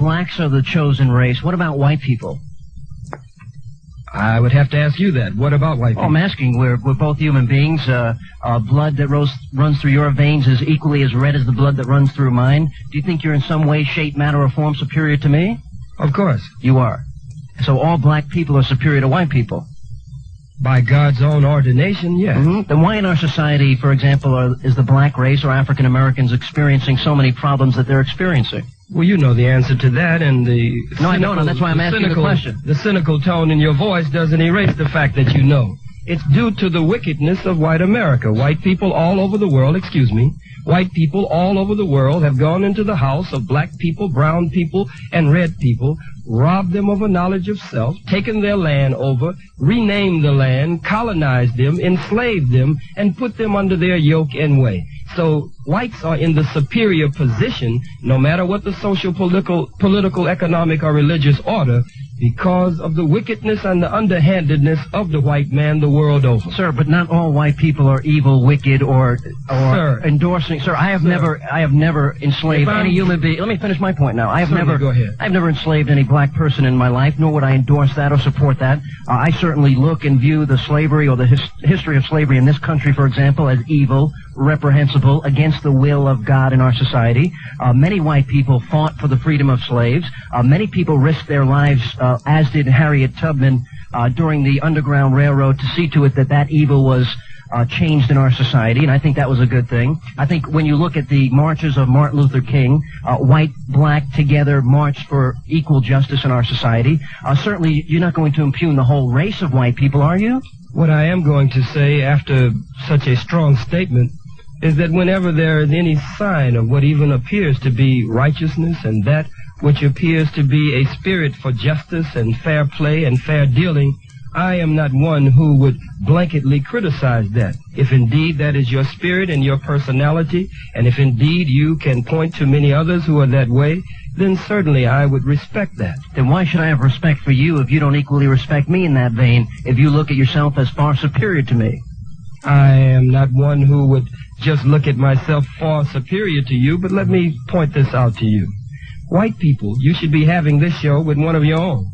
blacks are the chosen race, what about white people? I would have to ask you that. What about white people? I'm asking. We're both human beings. Blood that runs through your veins is equally as red as the blood that runs through mine. Do you think you're in some way, shape, matter, or form superior to me? Of course. You are. So all black people are superior to white people? By God's own ordination, yes. Mm-hmm. Then why in our society, for example, is the black race or African Americans experiencing so many problems that they're experiencing? Well, you know the answer to that, and the... No, I don't know. That's why I'm asking the question. The cynical tone in your voice doesn't erase the fact that you know. It's due to the wickedness of white America. White people all over the world, white people all over the world have gone into the house of black people, brown people, and red people, robbed them of a knowledge of self, taken their land over, renamed the land, colonized them, enslaved them, and put them under their yoke and way. So whites are in the superior position, no matter what the social, political, economic, or religious order, because of the wickedness and the underhandedness of the white man the world over. Sir, but not all white people are evil, wicked, or endorsing. Sir, I have never enslaved any human being. Let me finish my point now. Go ahead. I've never enslaved any black person in my life, nor would I endorse that or support that. I certainly look and view the slavery or the history of slavery in this country, for example, as evil, reprehensible, against the will of God in our society. Many white people fought for the freedom of slaves. Many people risked their lives, as did Harriet Tubman, during the Underground Railroad, to see to it that that evil was changed in our society, and I think that was a good thing. I think when you look at the marches of Martin Luther King, white, black together marched for equal justice in our society. Certainly, you're not going to impugn the whole race of white people, are you? What I am going to say after such a strong statement is that whenever there is any sign of what even appears to be righteousness and that which appears to be a spirit for justice and fair play and fair dealing, I am not one who would blanketly criticize that. If indeed that is your spirit and your personality, and if indeed you can point to many others who are that way, then certainly I would respect that. Then why should I have respect for you if you don't equally respect me in that vein, if you look at yourself as far superior to me? I am not one who would just look at myself far superior to you, but let me point this out to you. White people, you should be having this show with one of your own.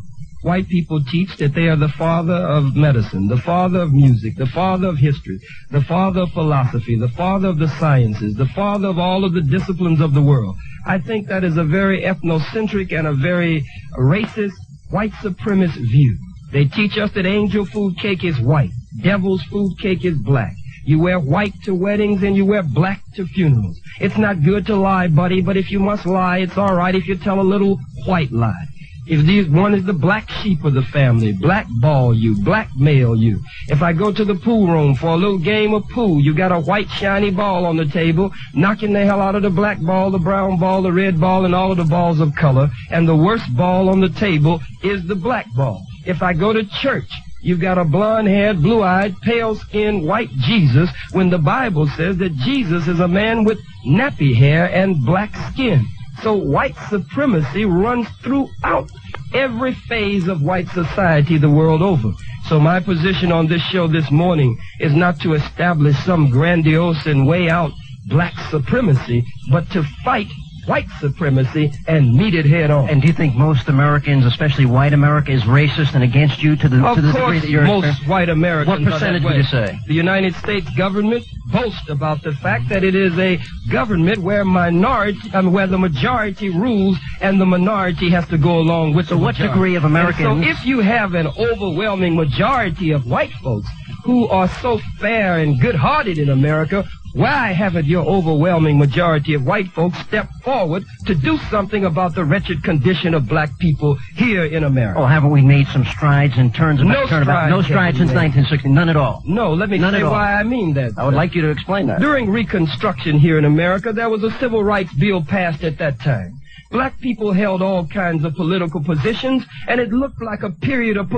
White people teach that they are the father of medicine, the father of music, the father of history, the father of philosophy, the father of the sciences, the father of all of the disciplines of the world. I think that is a very ethnocentric and a very racist, white supremacist view. They teach us that angel food cake is white, devil's food cake is black. You wear white to weddings and you wear black to funerals. It's not good to lie, buddy, but if you must lie, it's all right if you tell a little white lie. If one is the black sheep of the family, blackball you, blackmail you. If I go to the pool room for a little game of pool, you got a white shiny ball on the table, knocking the hell out of the black ball, the brown ball, the red ball, and all of the balls of color. And the worst ball on the table is the black ball. If I go to church, you've got a blonde-haired, blue-eyed, pale-skinned, white Jesus, when the Bible says that Jesus is a man with nappy hair and black skin. So white supremacy runs throughout every phase of white society the world over. So my position on this show this morning is not to establish some grandiose and way out black supremacy, but to fight white supremacy and meet it head on. And do you think most Americans, especially white America, is racist and against you to the degree that you're... Of course, most white Americans. What percentage would you say? The United States government boasts about the fact that it is a government where the majority rules and the minority has to go along with the majority. So what degree of Americans... And so if you have an overwhelming majority of white folks who are so fair and good-hearted in America, why haven't your overwhelming majority of white folks stepped forward to do something about the wretched condition of black people here in America? Oh, haven't we made some strides in terms of... No strides since 1960, none at all. No, let me say why I mean that. I would like you to explain that. During Reconstruction here in America, there was a civil rights bill passed at that time. Black people held all kinds of political positions, and it looked like a period of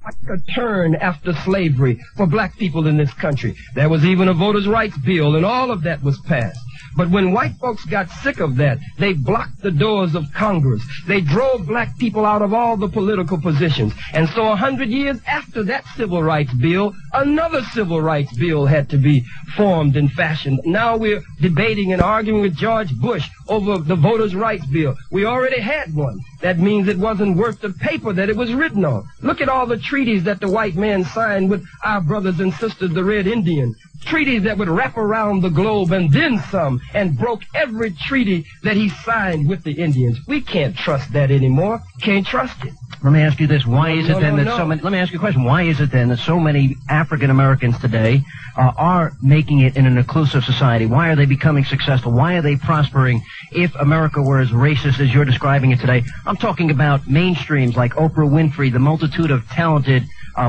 like a turn after slavery for black people in this country. There was even a voters' rights bill, and all of that was passed. But when white folks got sick of that, they blocked the doors of Congress. They drove black people out of all the political positions. And so 100 years after that civil rights bill, another civil rights bill had to be formed and fashioned. Now we're debating and arguing with George Bush over the voters' rights bill. We already had one. That means it wasn't worth the paper that it was written on. Look at all the treaties that the white man signed with our brothers and sisters, the Red Indian. Treaties that would wrap around the globe and then some, and broke every treaty that he signed with the Indians. We can't trust that anymore. Can't trust it. Let me ask you this. Why is it then that so many... Let me ask you a question. Why is it then that so many African Americans today are making it in an inclusive society? Why are they becoming successful? Why are they prospering if America were as racist as you're describing it today? I'm talking about mainstreams like Oprah Winfrey, the multitude of talented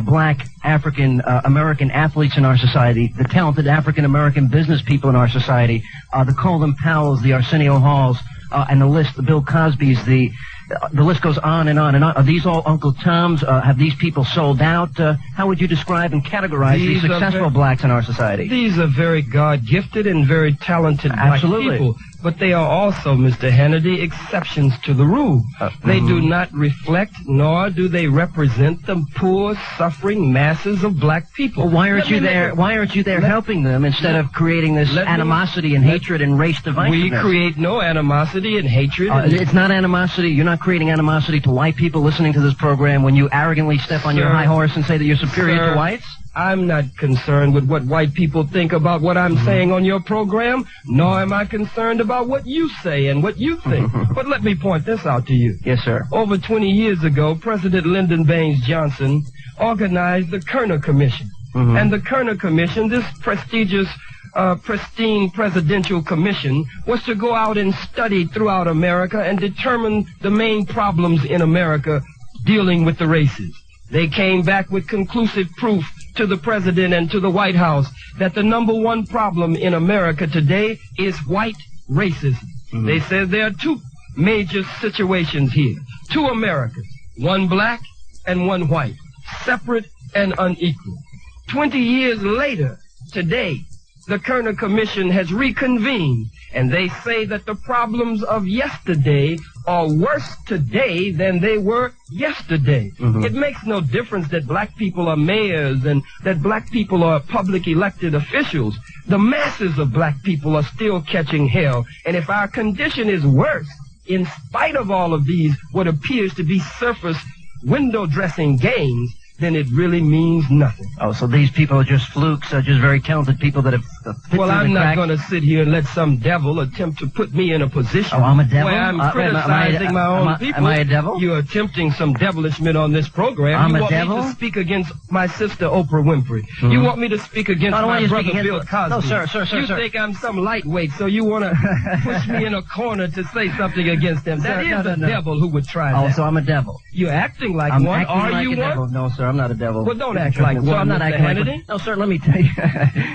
black African American athletes in our society, the talented African American business people in our society, the Colin Powells, the Arsenio Halls, and the list, the Bill Cosbys, the list goes on and on and on. Are these all Uncle Toms? Have these people sold out? How would you describe and categorize these successful blacks in our society? These are very God-gifted and very talented black people. But they are also, Mr. Hannity, exceptions to the rule. They do not reflect, nor do they represent the poor, suffering masses of black people. Well, why aren't you there? Why aren't you there helping them instead of creating this animosity and hatred and race divisiveness? We create no animosity and hatred. It's not animosity. You're not creating animosity to white people listening to this program when you arrogantly step on your high horse and say that you're superior to whites? I'm not concerned with what white people think about what I'm saying on your program, nor am I concerned about what you say and what you think. But let me point this out to you. Yes, sir. Over 20 years ago, President Lyndon Baines Johnson organized the Kerner Commission. And the Kerner Commission, this prestigious pristine presidential commission, was to go out and study throughout America and determine the main problems in America dealing with the races. They came back with conclusive proof to the president and to the White House that the number one problem in America today is white racism. They said there are two major situations here. Two Americas, one black and one white, separate and unequal. 20 years later, today, the Kerner Commission has reconvened, and they say that the problems of yesterday are worse today than they were yesterday. It makes no difference that black people are mayors and that black people are public elected officials. The masses of black people are still catching hell, and if our condition is worse, in spite of all of these, what appears to be surface window dressing gains, then it really means nothing. Oh, so these people are just flukes, just very talented people that have fit Well, I'm not going to sit here and let some devil attempt to put me in a position I'm a devil? where I'm criticizing my own people. Am I a devil? You're attempting some devilishment on this program. I'm you a devil? Want me to speak against my sister Oprah Winfrey. You want me to speak against my brother Bill Cosby. No, sir. You think I'm some lightweight, so you want to push me in a corner to say something against them. That is a devil who would try that. Oh, so I'm a devil. You're acting like I'm one. Acting Are like you a one? Devil. No, sir, I'm not a devil. Well, don't act like one. So I'm not acting like one. No, sir, let me tell you.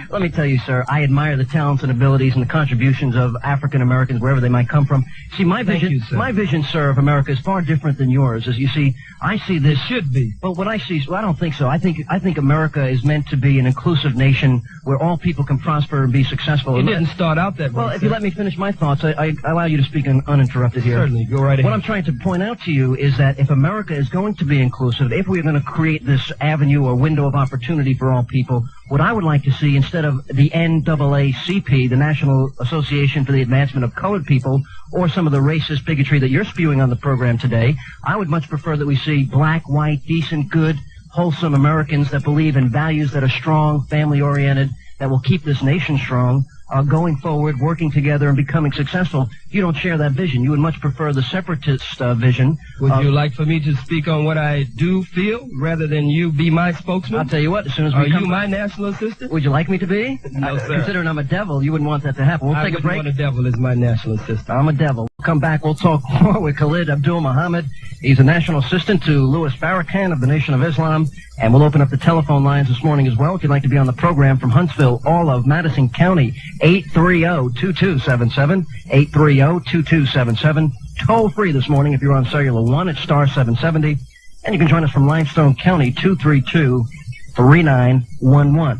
Let me tell you, sir, I admire the talents and abilities and the contributions of African Americans, wherever they might come from. See, my vision, sir, of America is far different than yours. As you see, I see this. It should be. But what I see, I don't think so. I think America is meant to be an inclusive nation where all people can prosper and be successful. It didn't start out that way. Well, if you let me finish my thoughts, I allow you to speak uninterrupted here. Certainly, go right ahead. What I'm trying to point out to you is that if America is going to be inclusive, if we're going to create this avenue or window of opportunity for all people, what I would like to see, instead of the NAACP, the National Association for the Advancement of Colored People, or some of the racist bigotry that you're spewing on the program today, I would much prefer that we see black, white, decent, good, wholesome Americans that believe in values that are strong, family-oriented, that will keep this nation strong, going forward, working together, and becoming successful. You don't share that vision. You would much prefer the separatist vision. Would you like for me to speak on what I do feel, rather than you be my spokesman? I'll tell you what, as soon as we Are you my national assistant? Would you like me to be? No, sir. Considering I'm a devil, you wouldn't want that to happen. We'll take a break. I wouldn't want a devil as my national assistant. I'm a devil. We'll come back. We'll talk more with Khalid Abdul Muhammad. He's a national assistant to Louis Farrakhan of the Nation of Islam. And we'll open up the telephone lines this morning as well. If you'd like to be on the program from Huntsville, all of Madison County, 830-2277, 830-2277. Toll free this morning if you're on Cellular 1 at star 770. And you can join us from Limestone County, 232-3911.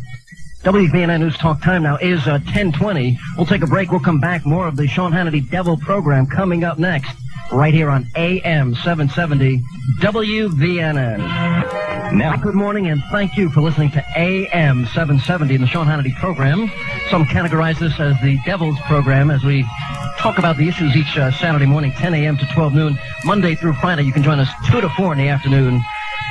WVNN News Talk time now is 10:20. We'll take a break. We'll come back. More of the Sean Hannity Devil program coming up next, right here on AM 770 WVNN. Now, good morning, and thank you for listening to AM 770 in the Sean Hannity program. Some categorize this as the Devil's program as we talk about the issues each Saturday morning, 10 a.m. to 12 noon, Monday through Friday. You can join us 2 to 4 in the afternoon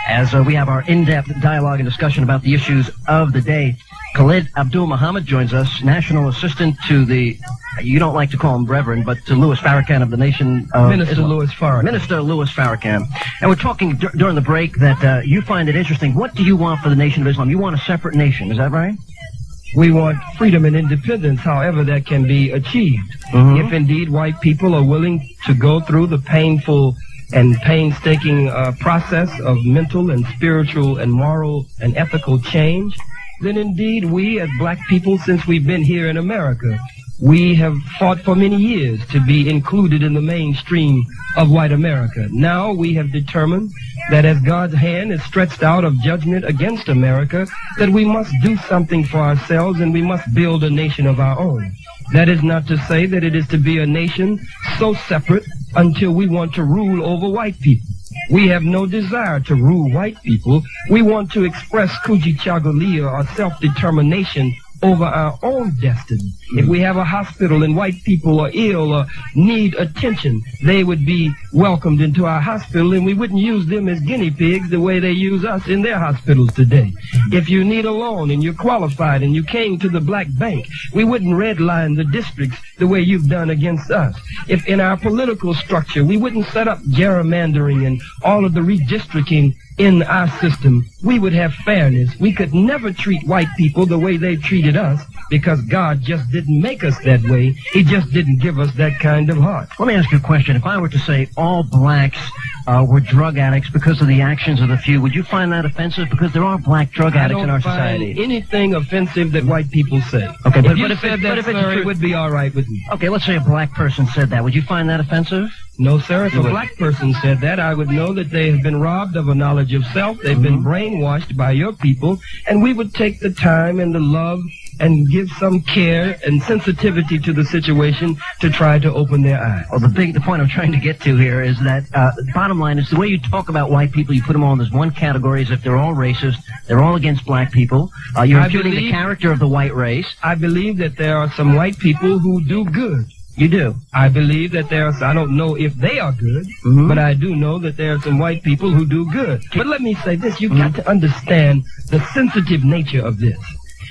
as we have our in-depth dialogue and discussion about the issues of the day. Khalid Abdul Muhammad joins us, National Assistant to the, you don't like to call him Reverend, but to Louis Farrakhan of the Nation of Minister Islam. Louis Farrakhan. Minister Louis Farrakhan. And we're talking during the break that you find it interesting. What do you want for the Nation of Islam? You want a separate nation, is that right? We want freedom and independence, however that can be achieved. If indeed white people are willing to go through the painful and painstaking process of mental and spiritual and moral and ethical change, then indeed we as black people, since we've been here in America, we have fought for many years to be included in the mainstream of white America. Now we have determined that as God's hand is stretched out of judgment against America, that we must do something for ourselves and we must build a nation of our own. That is not to say that it is to be a nation so separate until we want to rule over white people. We have no desire to rule white people. We want to express kujichagulia, or self-determination, over our own destiny. If we have a hospital and white people are ill or need attention, they would be welcomed into our hospital, and we wouldn't use them as guinea pigs the way they use us in their hospitals today. If you need a loan and you're qualified and you came to the black bank, we wouldn't redline the districts the way you've done against us. If in our political structure, we wouldn't set up gerrymandering and all of the redistricting in our system, we would have fairness. We could never treat white people the way they treated us, because God just didn't make us that way. He just didn't give us that kind of heart. Let me ask you a question. If I were to say all blacks were drug addicts because of the actions of the few, would you find that offensive? Because there are black drug addicts in our society. I don't find anything offensive that white people say. Okay, but if it would be all right with me. Okay, let's say a black person said that. Would you find that offensive? No, sir. If a black person said that, I would know that they have been robbed of a knowledge of self. They've been brainwashed by your people, and we would take the time and the love and give some care and sensitivity to the situation to try to open their eyes. Well, the point I'm trying to get to here is that bottom line is the way you talk about white people, you put them all in this one category as if they're all racist, they're all against black people. You're imputing the character of the white race. I believe that there are some white people who do good. You do? I believe that I don't know if they are good, but I do know that there are some white people who do good. But let me say this, you've got to understand the sensitive nature of this.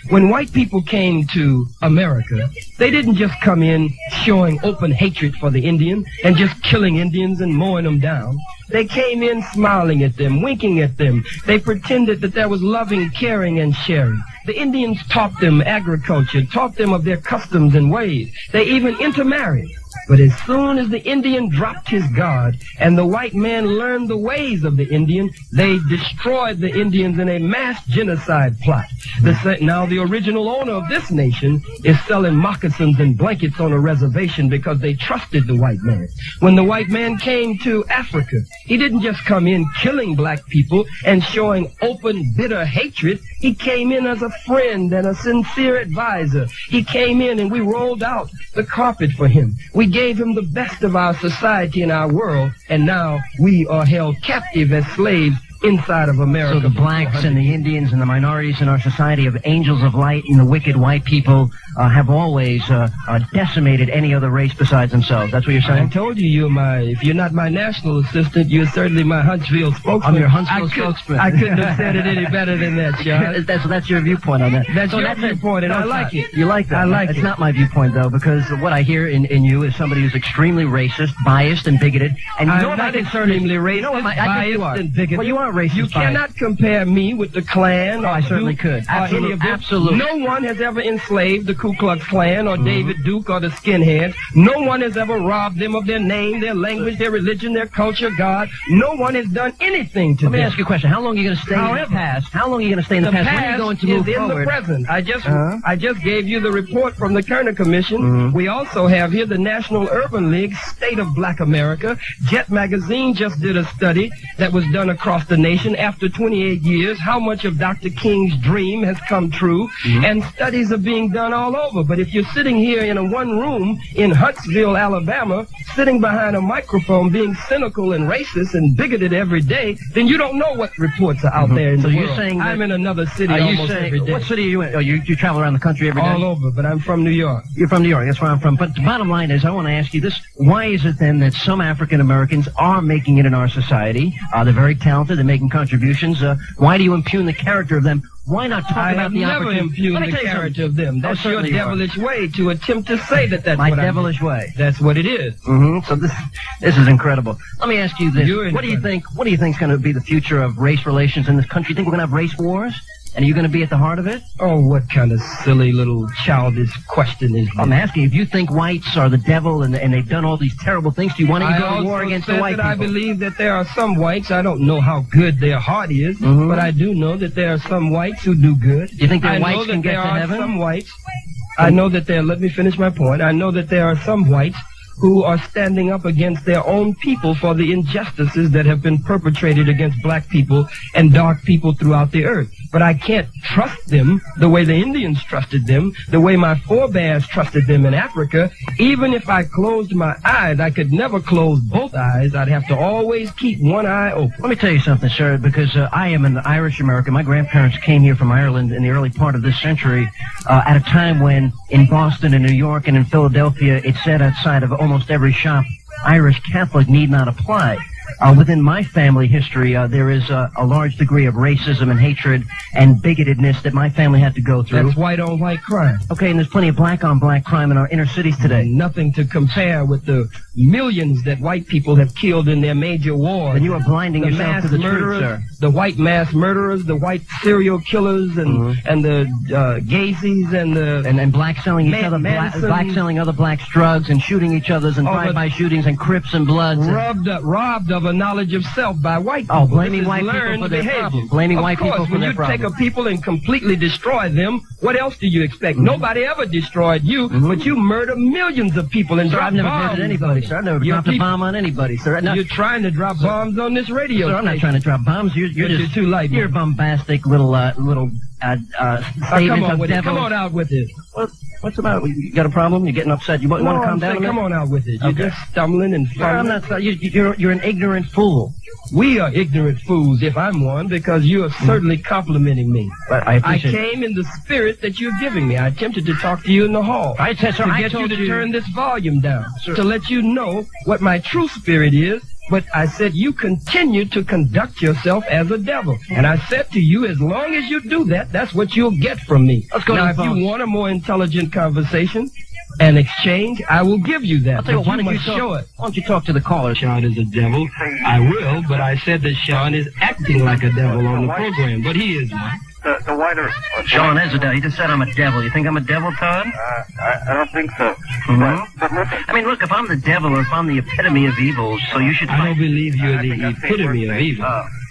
When white people came to America, they didn't just come in showing open hatred for the Indian and just killing Indians and mowing them down. They came in smiling at them, winking at them. They pretended that there was loving, caring, and sharing. The Indians taught them agriculture, taught them of their customs and ways. They even intermarried. But as soon as the Indian dropped his guard and the white man learned the ways of the Indian, they destroyed the Indians in a mass genocide plot. Now the original owner of this nation is selling moccasins and blankets on a reservation because they trusted the white man. When the white man came to Africa, he didn't just come in killing black people and showing open, bitter hatred. He came in as a friend and a sincere advisor. He came in and we rolled out the carpet for him. We gave him the best of our society and our world, and now we are held captive as slaves inside of America. So the blacks and the Indians and the minorities in our society of angels of light and the wicked white people have always decimated any other race besides themselves. That's what you're saying? I told you, if you're not my national assistant, you're certainly my Huntsville spokesman. I'm your Huntsville spokesman. I couldn't have said it any better than that, John. That's your viewpoint on that. That's your viewpoint, and I like it. You like that? I like it. It's not my viewpoint, though, because what I hear in you is somebody who's extremely racist, biased, and bigoted. And you know I'm not extremely racist, biased, and bigoted. Well, you are racist. You cannot compare me with the Klan. Oh, I certainly could. Absolutely. No one has ever enslaved the Ku Klux Klan or David Duke or the skinheads. No one has ever robbed them of their name, their language, their religion, their culture, God. No one has done anything to them. Let me ask you a question. How long are you going to stay in the past? How long are you going to stay in the past? When are you going to move forward? In the present. I just gave you the report from the Kerner Commission. We also have here the National Urban League, State of Black America. Jet Magazine just did a study that was done across the the nation after 28 years how much of Dr. King's dream has come true, and studies are being done all over. But if you're sitting here in a one room in Huntsville, Alabama, sitting behind a microphone being cynical and racist and bigoted every day, then you don't know what reports are out there in the world. Saying I'm in another city almost every day. What city are you in? Oh, you travel around the country every day? All over, but I'm from New York. You're from New York. That's where I'm from. But the bottom line is, I want to ask you this. Why is it then that some African Americans are making it in our society? They're very talented. They're making contributions. Why do you impugn the character of them? Why not talk about the opportunity? I have never impugned the character of them. That's your devilish way to attempt to say that that's my what devilish way. That's what it is. So this is incredible. Let me ask you this. What do you think is going to be the future of race relations in this country? You think we're going to have race wars? And are you going to be at the heart of it? Oh, what kind of silly little childish question is that? I'm asking, if you think whites are the devil and they've done all these terrible things, do you want to go to war against the white people? I believe that there are some whites, I don't know how good their heart is, but I do know that there are some whites who do good. Do you think that whites can get to heaven? Some whites. I know that let me finish my point. I know that there are some whites who are standing up against their own people for the injustices that have been perpetrated against black people and dark people throughout the earth. But I can't trust them the way the Indians trusted them, the way my forebears trusted them in Africa. Even if I closed my eyes, I could never close both eyes. I'd have to always keep one eye open. Let me tell you something, sir, because I am an Irish American. My grandparents came here from Ireland in the early part of this century at a time when in Boston and New York and in Philadelphia it said outside of almost every shop, Irish Catholic need not apply. Within my family history, there is a large degree of racism and hatred and bigotedness that my family had to go through. That's white-on-white crime. Okay, and there's plenty of black-on-black crime in our inner cities today. Nothing to compare with the millions that white people have killed in their major wars. And you are blinding yourself to the truth, sir. The white mass murderers, the white serial killers, and the Gacy's and the... And black selling each other, black selling other blacks drugs and shooting each other's and drive-by shootings and Crips and Bloods. Robbed of a knowledge of self by white people. Oh, blaming white people for their problems. Blaming white people for their problems. When you take a people and completely destroy them, what else do you expect? Nobody ever destroyed you, but you murder millions of people and drop bombs. I've never murdered anybody, sir. I've never dropped a bomb on anybody, sir. You're trying to drop bombs on this radio station. I'm not trying to drop bombs. You're just too light. You're bombastic little statements of devils. Come on out with it. What's the matter? You got a problem? You're getting upset? You want to calm down a minute? Come on out with it. You're just stumbling and fumbling. I'm not. You're an ignorant fool. We are ignorant fools, if I'm one, because you are certainly complimenting me. But I came in the spirit that you're giving me. I attempted to talk to you in the hall. I get you to turn this volume down, to let you know what my true spirit is. But I said you continue to conduct yourself as a devil. And I said to you, as long as you do that, that's what you'll get from me. Let's go now, if you want a more intelligent conversation and exchange, I will give you that. I'll tell you what, why don't you talk to the caller? Sean is a devil. I will, but I said that Sean is acting like a devil on the program, but he is not. The whiter... Sean is a devil. He just said I'm a devil. You think I'm a devil, Todd? I don't think so. But listen. I mean, look, if I'm the devil or if I'm the epitome of evil, so you should... I don't believe you're the epitome of evil.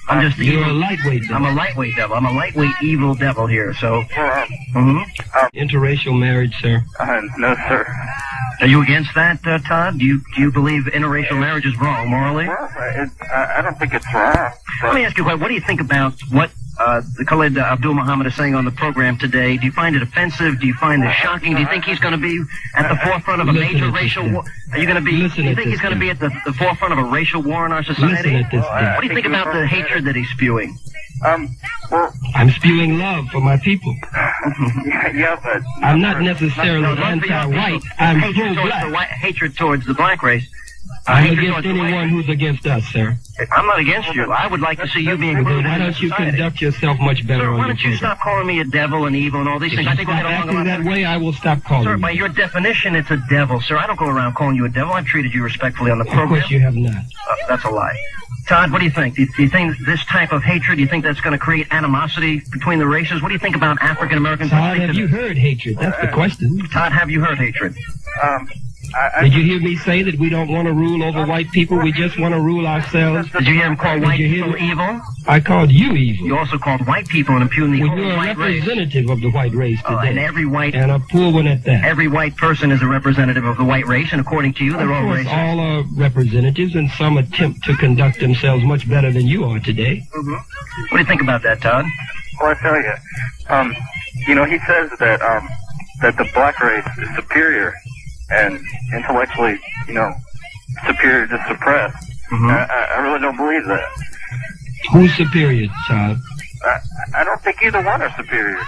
I'm just the You're a lightweight devil. I'm a lightweight devil. I'm a lightweight evil devil here, so... Interracial marriage, sir? No, sir. Are you against that, Todd? Do you believe interracial marriage is wrong, morally? Well, I don't think it's wrong. Let me ask you, what do you think about what the Khalid Abdul Muhammad is saying on the program today? Do you find it offensive? Do you find it shocking? Do you think he's going to be at the forefront of a major racial war? Are you going to be? Do you think he's going to be at the forefront of a racial war in our society? What do you think about the hatred that he's spewing? Well, I'm spewing love for my people. yeah, but I'm not necessarily anti-white. I'm pro-black. Hatred towards the black race. I'm against anyone who's against us, sir. I'm not against you. I would like to see you being included. Why don't you conduct yourself much better? Sir, why don't you stop calling me a devil and evil and all these things? I think we'll get along a lot that way, I will stop calling Sir, by your definition, it's a devil. Sir, I don't go around calling you a devil. I've treated you respectfully on the program. Of course you have not. That's a lie. Todd, what do you think? Do you think this type of hatred, do you think that's going to create animosity between the races? What do you think about African Americans? Todd, have you heard hatred? That's the question. Todd, have you heard hatred? Did you hear me say that we don't want to rule over white people? We just want to rule ourselves? Did you hear him call white people evil? I called you evil. You also called white people and impugned the Well, whole you're a white race. representative of the white race today. And every white... And a poor one at that. Every white person is a representative of the white race, and according to you, they're all Of course, racist. all are representatives, and some attempt to conduct themselves much better than you are today. Mm-hmm. What do you think about that, Todd? Well, I tell you, he says that that the black race is superior and intellectually, superior to suppressed. Mm-hmm. I really don't believe that. Who's superior, Todd? I don't think either one are superior.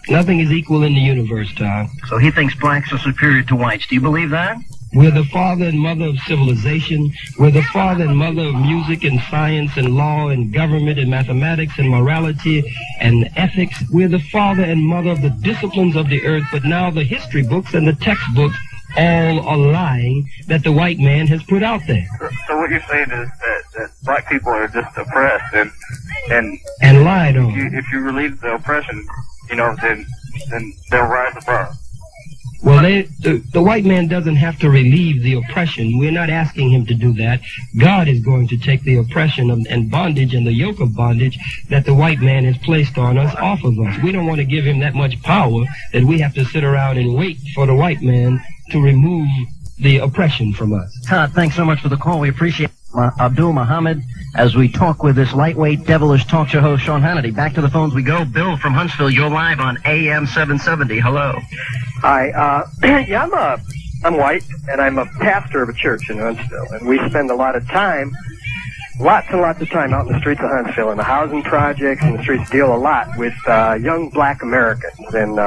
Nothing is equal in the universe, Todd. So he thinks blacks are superior to whites. Do you believe that? We're the father and mother of civilization. We're the father and mother of music and science and law and government and mathematics and morality and ethics. We're the father and mother of the disciplines of the earth, but now the history books and the textbooks all are lying that the white man has put out there. So what you're saying is that black people are just oppressed and lied on. If you relieve the oppression, then they'll rise above. Well, the white man doesn't have to relieve the oppression. We're not asking him to do that. God is going to take the oppression and bondage and the yoke of bondage that the white man has placed on us off of us. We don't want to give him that much power that we have to sit around and wait for the white man to remove the oppression from us. Todd, thanks so much for the call. We appreciate it. Abdul Muhammad, as we talk with this lightweight, devilish talk show host, Sean Hannity. Back to the phones we go. Bill from Huntsville, you're live on AM 770. Hello. Hi. I'm white, and I'm a pastor of a church in Huntsville, and we spend a lot of time, lots and lots of time out in the streets of Huntsville, in the housing projects and the streets, deal a lot with young black Americans, and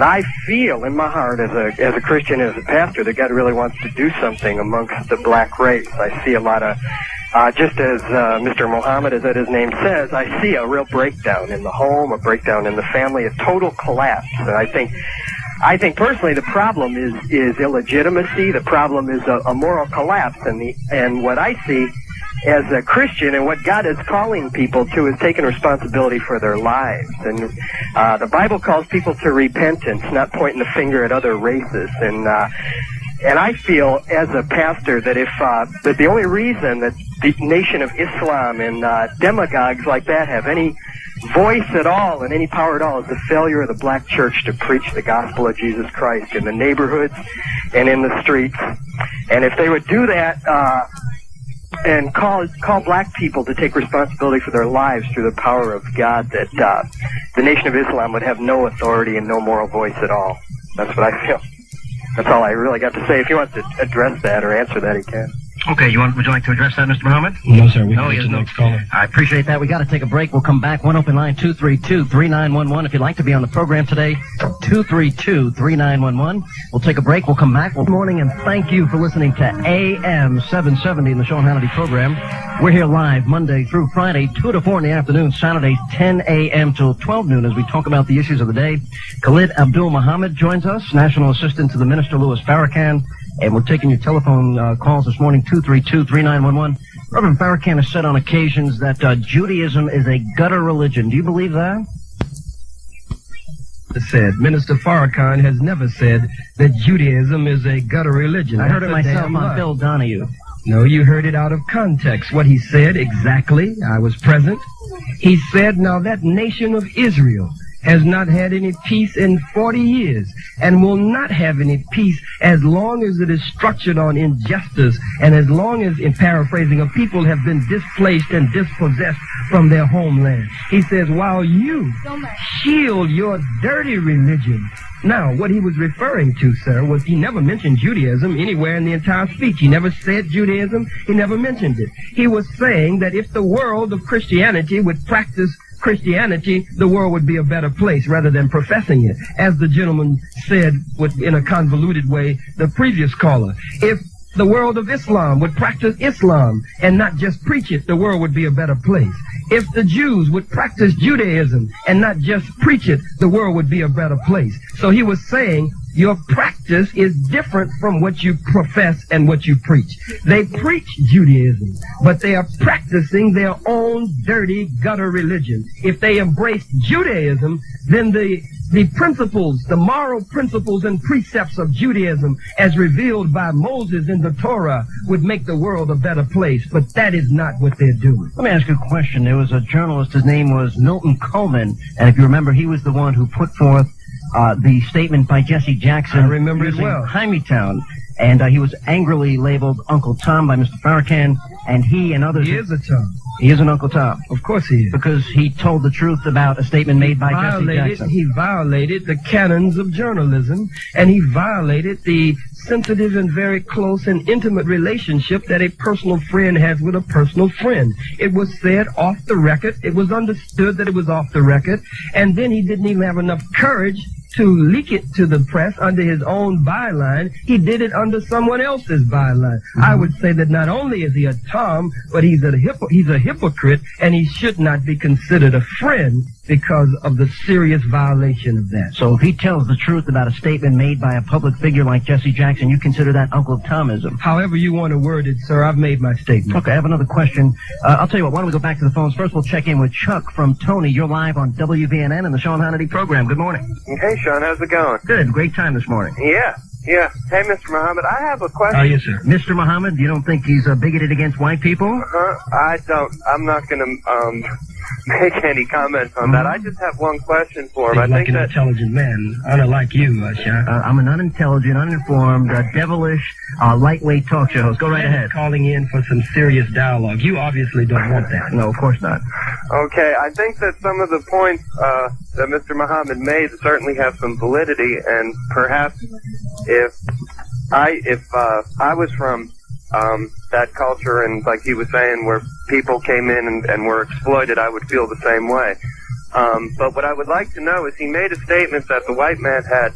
I feel in my heart as a Christian, as a pastor, that God really wants to do something amongst the black race. I see a lot of, just as Mr. Muhammad, as that his name says, I see a real breakdown in the home, a breakdown in the family, a total collapse. And I think personally the problem is illegitimacy. The problem is a moral collapse, and what I see as a Christian and what God is calling people to is taking responsibility for their lives. And the Bible calls people to repentance, not pointing the finger at other races. And I feel as a pastor that that the only reason that the nation of Islam and demagogues like that have any voice at all and any power at all is the failure of the black church to preach the gospel of Jesus Christ in the neighborhoods and in the streets. And if they would do that, and call black people to take responsibility for their lives through the power of God, that the Nation of Islam would have no authority and no moral voice at all. That's what I feel. That's all I really got to say. If he wants to address that or answer that, he can. Okay, would you like to address that, Mr. Muhammad? No, sir. We can get to the next caller. I appreciate that. We got to take a break. We'll come back. One open line, 232-3911. If you'd like to be on the program today, 232-3911. We'll take a break. We'll come back. Good morning, and thank you for listening to AM 770 in the Sean Hannity program. We're here live Monday through Friday, 2 to 4 in the afternoon, Saturday, 10 a.m. till 12 noon as we talk about the issues of the day. Khalid Abdul Muhammad joins us, National Assistant to the Minister Louis Farrakhan. And we're taking your telephone calls this morning, 232-3911. Reverend Farrakhan has said on occasions that Judaism is a gutter religion. Do you believe that? Minister Farrakhan has never said that Judaism is a gutter religion. I heard it myself on Bill Donahue. No, you heard it out of context. What he said exactly, I was present. He said, now that nation of Israel has not had any peace in 40 years and will not have any peace as long as it is structured on injustice and as long as, in paraphrasing, a people have been displaced and dispossessed from their homeland. He says, while you shield your dirty religion. Now, what he was referring to, sir, was he never mentioned Judaism anywhere in the entire speech. He never said Judaism. He never mentioned it. He was saying that if the world of Christianity would practice Christianity, the world would be a better place rather than professing it. As the gentleman said in a convoluted way, the previous caller, if the world of Islam would practice Islam and not just preach it, the world would be a better place. If the Jews would practice Judaism and not just preach it, the world would be a better place. So he was saying, your practice is different from what you profess and what you preach. They preach Judaism, but they are practicing their own dirty gutter religion. If they embrace Judaism, then the the principles, the moral principles and precepts of Judaism as revealed by Moses in the Torah would make the world a better place, but that is not what they're doing. Let me ask you a question. There was a journalist, his name was Milton Coleman, and if you remember, he was the one who put forth the statement by Jesse Jackson. I remember it well. Hannity, and he was angrily labeled Uncle Tom by Mr. Farrakhan, and he and others... He is a Tom. He is an Uncle Tom. Of course he is. Because he told the truth about a statement made by Jesse Jackson. He violated the canons of journalism, and he violated the sensitive and very close and intimate relationship that a personal friend has with a personal friend. It was said off the record. It was understood that it was off the record, and then he didn't even have enough courage to leak it to the press under his own byline. He did it under someone else's byline. I would say that not only is he a Tom, but he's a hypocrite, and he should not be considered a friend because of the serious violation of that. So if he tells the truth about a statement made by a public figure like Jesse Jackson, you consider that Uncle Tomism? However you want to word it, sir, I've made my statement. Okay, I have another question. I'll tell you what, why don't we go back to the phones? First, we'll check in with Chuck from Tony. You're live on WVNN and the Sean Hannity program. Good morning. Hey, Sean, how's it going? Good. Great time this morning. Yeah. Hey, Mr. Muhammad, I have a question. Oh, yes, sir. Mr. Muhammad, you don't think he's bigoted against white people? I don't. I'm not going to make any comments on that. I just have one question for him. He's like an intelligent man, unlike you, Sean. I'm an unintelligent, uninformed, devilish, lightweight talk show host. Go right ahead. Calling in for some serious dialogue. You obviously don't want that. No, of course not. Okay, I think that some of the points that Mr. Muhammad made certainly have some validity, and perhaps if I was from that culture, and like he was saying, where people came in and were exploited, I would feel the same way. But what I would like to know is he made a statement that the white man had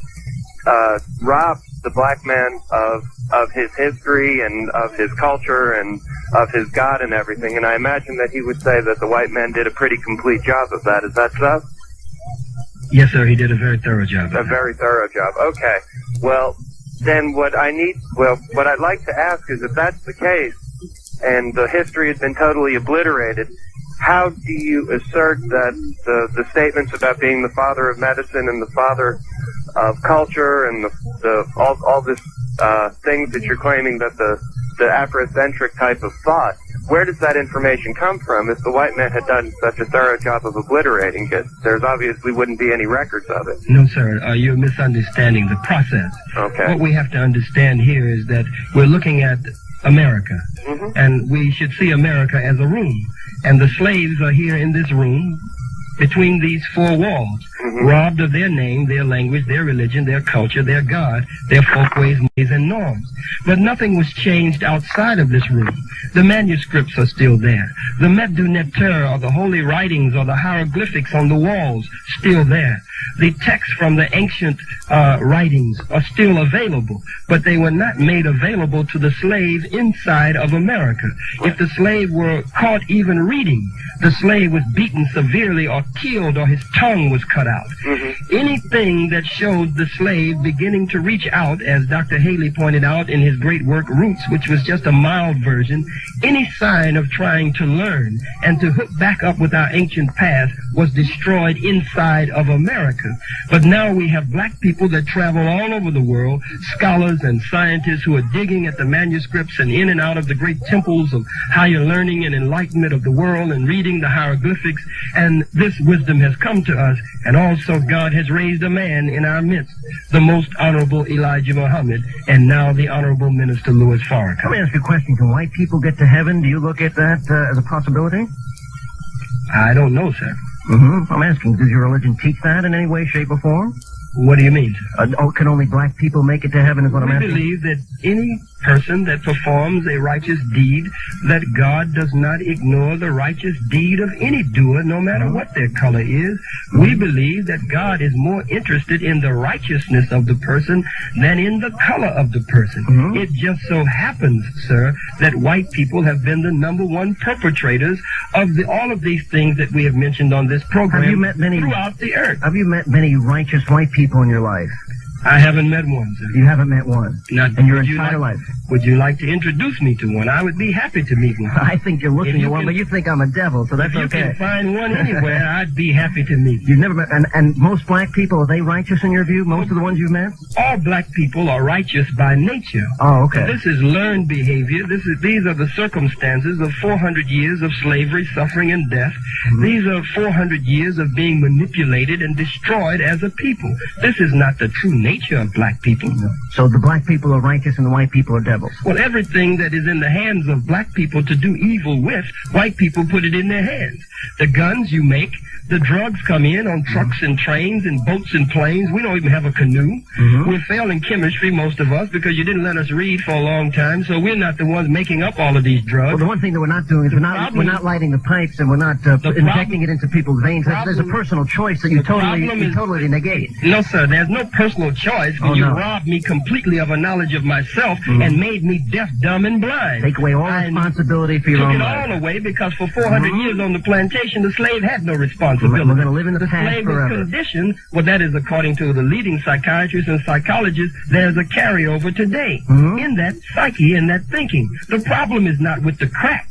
robbed the black man of his history and of his culture and of his God and everything, and I imagine that he would say that the white man did a pretty complete job of that. Is that so? Yes, sir, he did a very thorough job. A very thorough job. Okay. Well, then what I'd like to ask is, if that's the case, and the history has been totally obliterated, how do you assert that the statements about being the father of medicine and the father of culture and all this things that you're claiming that the Afrocentric type of thought, where does that information come from? If the white man had done such a thorough job of obliterating it, there's obviously wouldn't be any records of it. No, sir. You're misunderstanding the process. Okay. What we have to understand here is that we're looking at America, and we should see America as a room. And the slaves are here in this room, between these four walls, robbed of their name, their language, their religion, their culture, their God, their folkways, ways, and norms. But nothing was changed outside of this room. The manuscripts are still there. The Meddu Neter, or the holy writings, or the hieroglyphics on the walls, still there. The texts from the ancient writings are still available, but they were not made available to the slave inside of America. If the slave were caught even reading, the slave was beaten severely or killed, or his tongue was cut out. Anything that showed the slave beginning to reach out, as Dr. Haley pointed out in his great work Roots, which was just a mild version, any sign of trying to learn and to hook back up with our ancient past was destroyed inside of America. But now we have black people that travel all over the world, scholars and scientists who are digging at the manuscripts and in and out of the great temples of higher learning and enlightenment of the world and reading the hieroglyphics, and this wisdom has come to us, and also God has raised a man in our midst, the most honorable Elijah Muhammad, and now the honorable Minister Louis Farrakhan. Let me ask you a question. Can white people get to heaven? Do you look at that as a possibility? I don't know, sir. I'm asking, does your religion teach that in any way, shape, or form? What do you mean, sir? Can only black people make it to heaven is what I'm asking? We believe that any person that performs a righteous deed, that God does not ignore the righteous deed of any doer, no matter what their color is. We believe that God is more interested in the righteousness of the person than in the color of the person. It just so happens, sir, that white people have been the #1 perpetrators of all of these things that we have mentioned on this program. Have you met many throughout the earth? Have you met many righteous white people in your life? I haven't met one, sir. You haven't met one Not in your would you entire like- life? Would you like to introduce me to one? I would be happy to meet one. I think you're looking If you at one, can- but you think I'm a devil, so that's If you okay. can find one anywhere, I'd be happy to meet you. You've never met, and most black people, are they righteous in your view? Most of the ones you've met? All black people are righteous by nature. Oh, okay. This is learned behavior. These are the circumstances of 400 years of slavery, suffering, and death. Mm-hmm. These are 400 years of being manipulated and destroyed as a people. This is not the true nature of black people. So the black people are righteous and the white people are devils. Well, everything that is in the hands of black people to do evil with, white people put it in their hands. The guns you make, the drugs come in on trucks and trains and boats and planes. We don't even have a canoe. We're failing chemistry, most of us, because you didn't let us read for a long time, so we're not the ones making up all of these drugs. Well, the one thing that we're not doing is we're not lighting the pipes and we're not injecting it into people's veins. There's a personal choice that you totally negate. No, sir, there's no personal choice when you robbed me completely of a knowledge of myself and made me deaf, dumb, and blind. Take away all responsibility for your own life. Took it all away because for 400 years on the plantation, the slave had no responsibility. We're going to live in the past slave forever. was conditioned. Well, that is according to the leading psychiatrists and psychologists. There's a carryover today in that psyche and that thinking. The problem is not with the crack,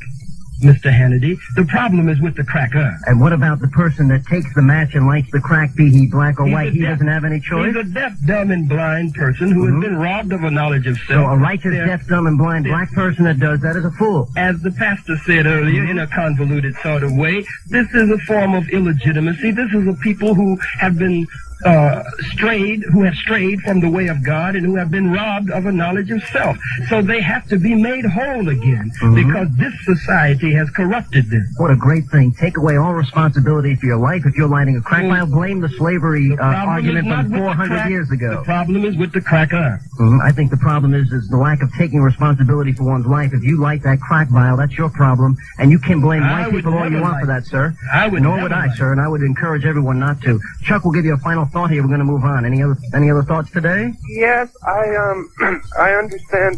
Mr. Hannity. The problem is with the cracker. And what about the person that takes the match and lights the crack, be he black or white? He doesn't have any choice? He's a deaf, dumb, and blind person who has been robbed of a knowledge of self. So a righteous, deaf, dumb, and blind black person that does that is a fool. As the pastor said earlier, in a convoluted sort of way, this is a form of illegitimacy. This is a people who have been who have strayed from the way of God and who have been robbed of a knowledge of self. So they have to be made whole again because this society has corrupted them. What a great thing. Take away all responsibility for your life. If you're lighting a crack pile, blame the slavery argument from 400 years ago. The problem is with the cracker. I think the problem is the lack of taking responsibility for one's life. If you light that crack vial, that's your problem, and you can blame white people all you want for that, sir. Nor would I, sir, and I would encourage everyone not to. Chuck will give you a final thought here. We're going to move on. Any other thoughts today? Yes, I understand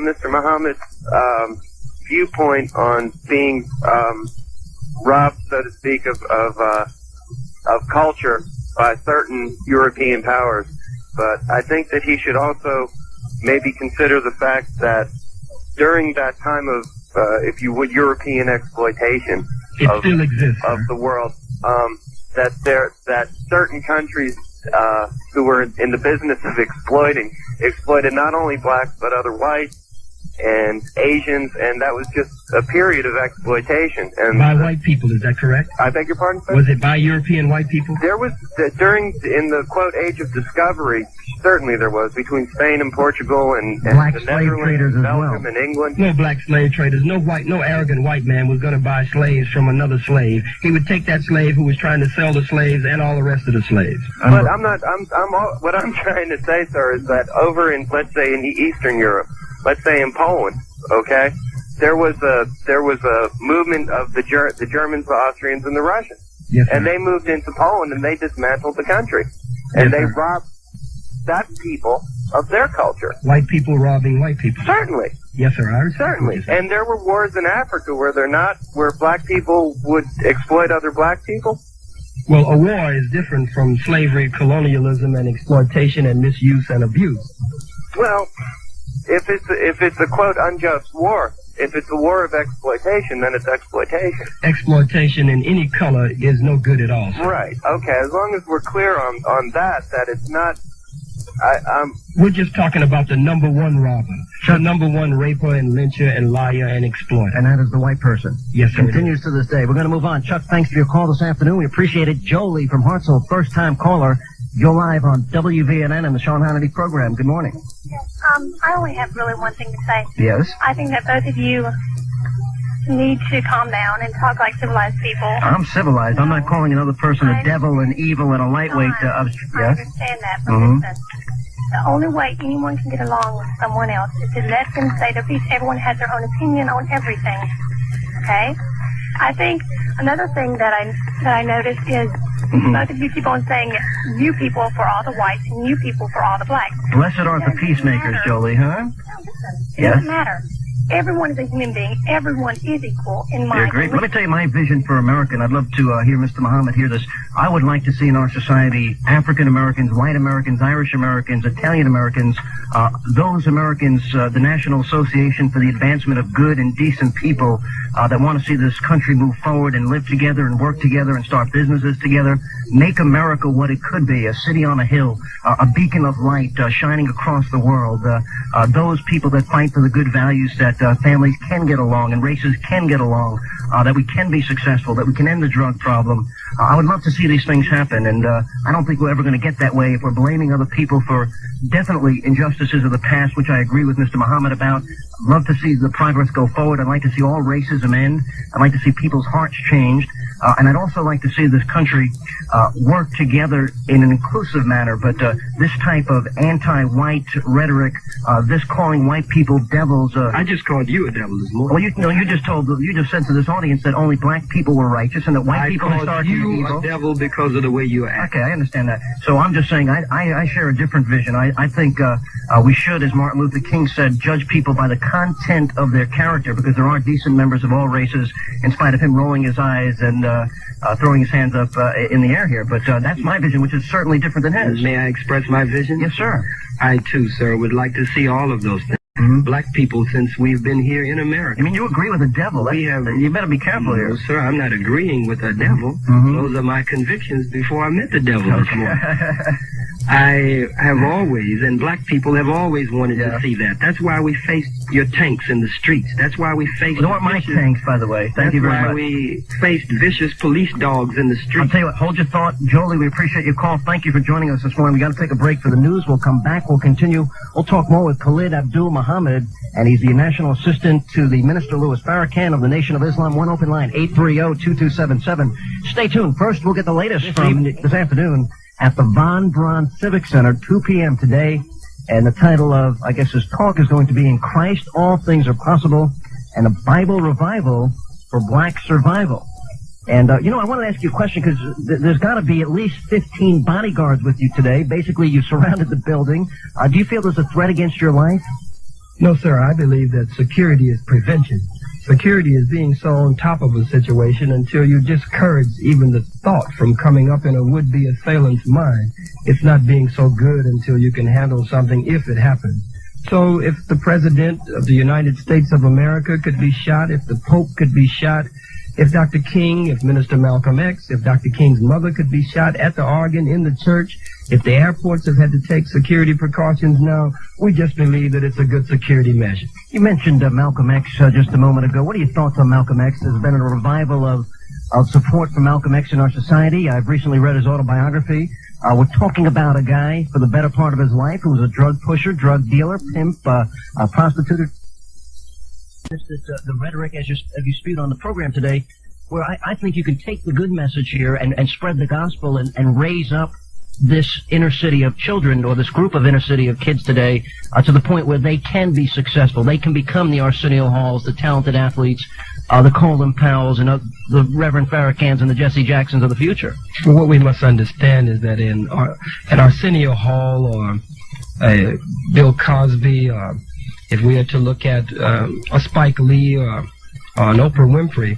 Mr. Muhammad's viewpoint on being robbed, so to speak, of culture by certain European powers. But I think that he should also maybe consider the fact that during that time of, if you would, European exploitation still exists of the world, that certain countries who were in the business of exploited not only blacks but other whites and Asians, and that was just a period of exploitation. And by white people, is that correct? I beg your pardon, sir? Was it by European white people? There was, in the, quote, age of discovery, certainly there was, between Spain and Portugal and black the slave Netherlands traders and as Belgium well. and England. No black slave traders, no arrogant white man was going to buy slaves from another slave. He would take that slave who was trying to sell the slaves and all the rest of the slaves. But what I'm trying to say, sir, is that over in, let's say, in Eastern Europe, let's say in Poland, okay, there was a movement of the Germans, the Austrians, and the Russians. Yes, sir. And they moved into Poland and they dismantled the country. And they robbed that people of their culture. White people robbing white people. Certainly. Yes, sir. I respect Certainly. what you're saying. And there were wars in Africa where black people would exploit other black people. Well, a war is different from slavery, colonialism, and exploitation and misuse and abuse. Well, if it's a quote unjust war, if it's a war of exploitation, then it's exploitation. Exploitation in any color is no good at all, sir. Right. Okay. As long as we're clear on that it's not. We're just talking about the number one robber, the number one raper and lyncher and liar and exploiter. And that is the white person. Yes, sir. Continues to this day. We're going to move on. Chuck, thanks for your call this afternoon. We appreciate it. Jolie from Hartselle, first-time caller. You're live on WVNN and the Sean Hannity program. Good morning. Yes. I only have really one thing to say. Yes? I think that both of you need to calm down and talk like civilized people. I'm civilized. I'm not calling another person a devil and evil and a lightweight. I Yes? understand that, but listen. The only way anyone can get along with someone else is to let them say their piece. Everyone has their own opinion on everything. Okay? I think another thing that I noticed is both of you keep on saying you people for all the whites and you people for all the blacks. Blessed are the peacemakers, Jolie, huh? No, listen. It Yes? doesn't matter. Everyone is a human being. Everyone is equal in my Great. Let me tell you my vision for America, and I'd love to hear Mr. Muhammad hear this. I would like to see in our society African Americans, white Americans, Irish Americans, Italian Americans, those Americans, the National Association for the Advancement of Good and Decent People that want to see this country move forward and live together and work together and start businesses together. Make America what it could be, a city on a hill, a beacon of light shining across the world. Those people that fight for the good values that families can get along and races can get along, that we can be successful, that we can end the drug problem. I would love to see these things happen, and I don't think we're ever going to get that way if we're blaming other people for definitely injustices of the past, which I agree with Mr. Muhammad about. I'd love to see the progress go forward. I'd like to see all racism end. I'd like to see people's hearts changed. And I'd also like to see this country work together in an inclusive manner, but this type of anti-white rhetoric, this calling white people devils... I just called you a devil this morning. Well, you just said to this audience that only black people were righteous and that white people called you a devil because of the way you act. Okay, I understand that. So I'm just saying I share a different vision. I think we should, as Martin Luther King said, judge people by the content of their character, because there are decent members of all races, in spite of him rolling his eyes and throwing his hands up in the air here. But that's my vision, which is certainly different than his. May I express my vision? Yes, sir. I, too, sir, would like to see all of those things. Black people, since we've been here in America. I mean, you agree with the devil. You better be careful here. No, sir, I'm not agreeing with the devil. Those are my convictions before I met the devil this morning. I have always, and black people have always wanted to see that. That's why we faced your tanks in the streets. That's why we faced... They weren't my tanks, by the way. Thank you very much. That's why we faced vicious police dogs in the streets. I'll tell you what, hold your thought. Jolie, we appreciate your call. Thank you for joining us this morning. We got to take a break for the news. We'll come back. We'll continue. We'll talk more with Khalid Abdul Muhammad, and he's the National Assistant to the Minister Louis Farrakhan of the Nation of Islam. One open line, 830-2277. Stay tuned. First, we'll get the latest from this afternoon at the Von Braun Civic Center, 2 p.m. today. And the title of, I guess, his talk is going to be In Christ All Things Are Possible, and a Bible Revival for Black Survival. And, I want to ask you a question, because there's got to be at least 15 bodyguards with you today. Basically, you surrounded the building. Do you feel there's a threat against your life? No, sir. I believe that security is prevention. Security is being so on top of a situation until you discourage even the thought from coming up in a would-be assailant's mind. It's not being so good until you can handle something if it happens. So if the President of the United States of America could be shot, if the Pope could be shot, if Dr. King, if Minister Malcolm X, if Dr. King's mother could be shot at the organ in the church, if the airports have had to take security precautions now, we just believe that it's a good security measure. You mentioned Malcolm X just a moment ago. What are your thoughts on Malcolm X? There's been a revival of support for Malcolm X in our society. I've recently read his autobiography. We're talking about a guy for the better part of his life who was a drug pusher, drug dealer, pimp, prostitute. The rhetoric as you spewed on the program today, where I think you can take the good message here and spread the gospel and raise up this inner city of children, or this group of inner city of kids today, to the point where they can be successful. They can become the Arsenio Halls, the talented athletes, the Colin Powells, and the Reverend Farrakhan's and the Jesse Jacksons of the future. Well, what we must understand is that at Arsenio Hall or Bill Cosby, or if we are to look at a Spike Lee or an Oprah Winfrey,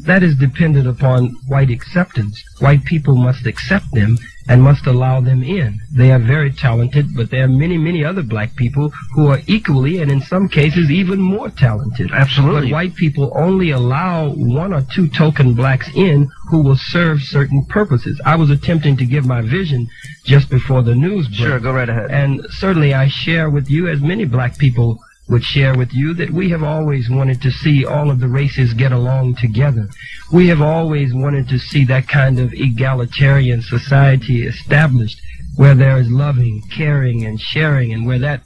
that is dependent upon white acceptance. White people must accept them and must allow them in. They are very talented, but there are many, many other black people who are equally, and in some cases, even more talented. Absolutely. But white people only allow one or two token blacks in who will serve certain purposes. I was attempting to give my vision just before the news broke. Sure, go right ahead. And certainly I share with you, as many black people would share with you, that we have always wanted to see all of the races get along together. We have always wanted to see that kind of egalitarian society established, where there is loving, caring, and sharing, and where that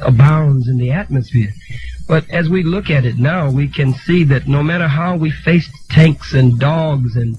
abounds in the atmosphere. But as we look at it now, we can see that no matter how we faced tanks and dogs and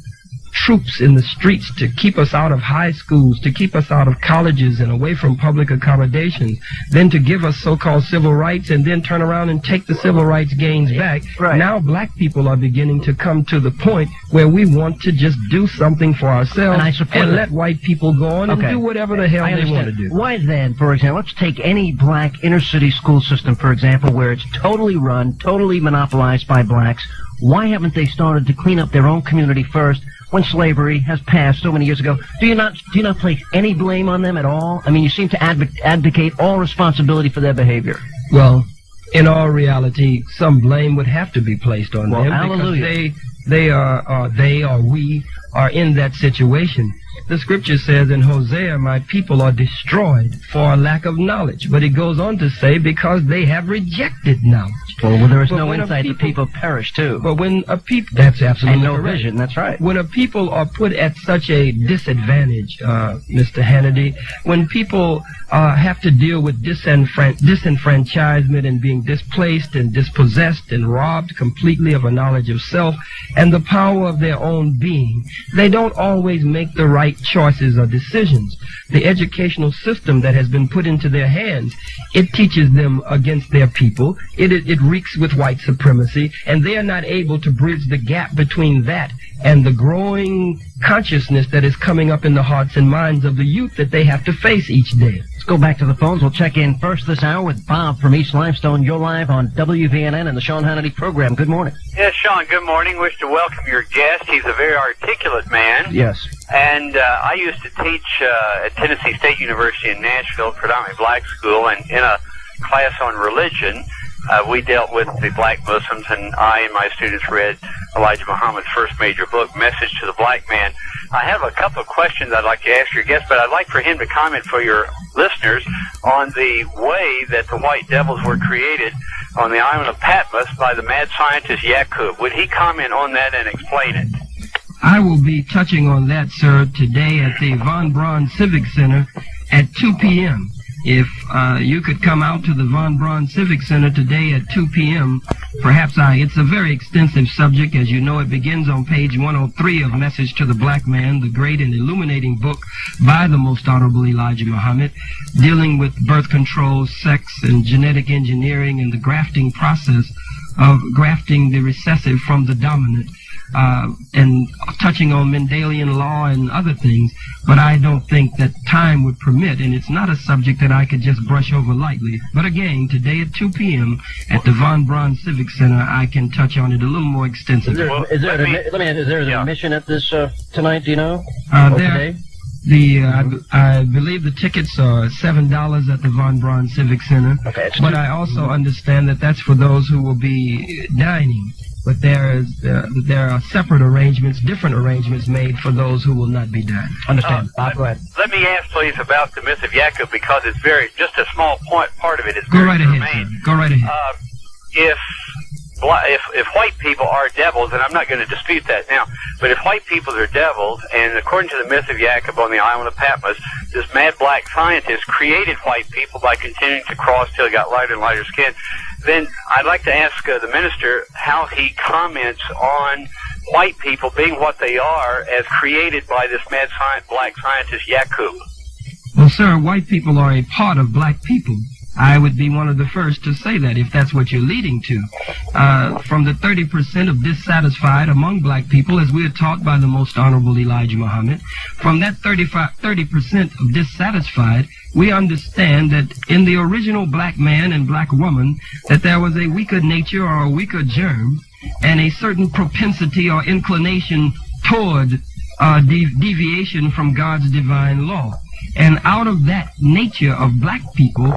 troops in the streets to keep us out of high schools, to keep us out of colleges and away from public accommodations, then to give us so-called civil rights and then turn around and take the civil rights gains back. Right. Now black people are beginning to come to the point where we want to just do something for ourselves and let white people go on and do whatever the hell they want to do. Why then, for example, let's take any black inner-city school system, for example, where it's totally run, totally monopolized by blacks. Why haven't they started to clean up their own community first when slavery has passed so many years ago? Do you not place any blame on them at all? I mean, you seem to advocate all responsibility for their behavior. Well, in all reality, some blame would have to be placed on them hallelujah. because we are in that situation. The scripture says in Hosea, my people are destroyed for lack of knowledge. But it goes on to say, because they have rejected knowledge. Well, there is no insight. The people perish, too. But when a people... That's absolutely correct. And no vision, that's right. When a people are put at such a disadvantage, Mr. Hannity, when people have to deal with disenfranchisement and being displaced and dispossessed and robbed completely of a knowledge of self and the power of their own being, they don't always make the right choices or decisions. The educational system that has been put into their hands, it teaches them against their people. It reeks with white supremacy, and they are not able to bridge the gap between that and the growing consciousness that is coming up in the hearts and minds of the youth that they have to face each day. Let's go back to the phones. We'll check in first this hour with Bob from East Limestone. You're live on WVNN and the Sean Hannity program. Good morning. Yes, Sean, good morning. Wish to welcome your guest. He's a very articulate man. Yes. And I used to teach at Tennessee State University in Nashville, predominantly black school, and in a class on religion, we dealt with the black Muslims, and I and my students read Elijah Muhammad's first major book, Message to the Black Man. I have a couple of questions I'd like to ask your guest, but I'd like for him to comment for your listeners on the way that the white devils were created on the island of Patmos by the mad scientist Yakub. Would he comment on that and explain it? I will be touching on that, sir, today at the Von Braun Civic Center at 2 p.m. If you could come out to the Von Braun Civic Center today at 2 p.m., perhaps it's a very extensive subject. As you know, it begins on page 103 of Message to the Black Man, the great and illuminating book by the Most Honorable Elijah Muhammad, dealing with birth control, sex, and genetic engineering and the grafting process of grafting the recessive from the dominant. And touching on Mendelian law and other things, but I don't think that time would permit, and it's not a subject that I could just brush over lightly. But again, today at 2 p.m. at the Von Braun Civic Center, I can touch on it a little more extensively. Is there an admission at this tonight, do you know? Today? I believe the tickets are $7 at the Von Braun Civic Center, but I also understand that that's for those who will be dining. But there are separate arrangements, different arrangements made for those who will not be dining. Understand. Bob, go ahead. Let me ask, please, about the myth of Yakub, because it's just a small part of it is Go very right germane. ahead, sir. Go right ahead. If white people are devils, and I'm not going to dispute that now, but if white people are devils, and according to the myth of Yakub on the island of Patmos, this mad black scientist created white people by continuing to cross till he got lighter and lighter skin, then I'd like to ask the minister how he comments on white people being what they are as created by this mad black scientist Yakub. Well, sir, white people are a part of black people. I would be one of the first to say that, if that's what you're leading to. From the 30% of dissatisfied among black people, as we are taught by the Most Honorable Elijah Muhammad, from that 30% of dissatisfied, we understand that in the original black man and black woman, that there was a weaker nature or a weaker germ, and a certain propensity or inclination toward deviation from God's divine law. And out of that nature of black people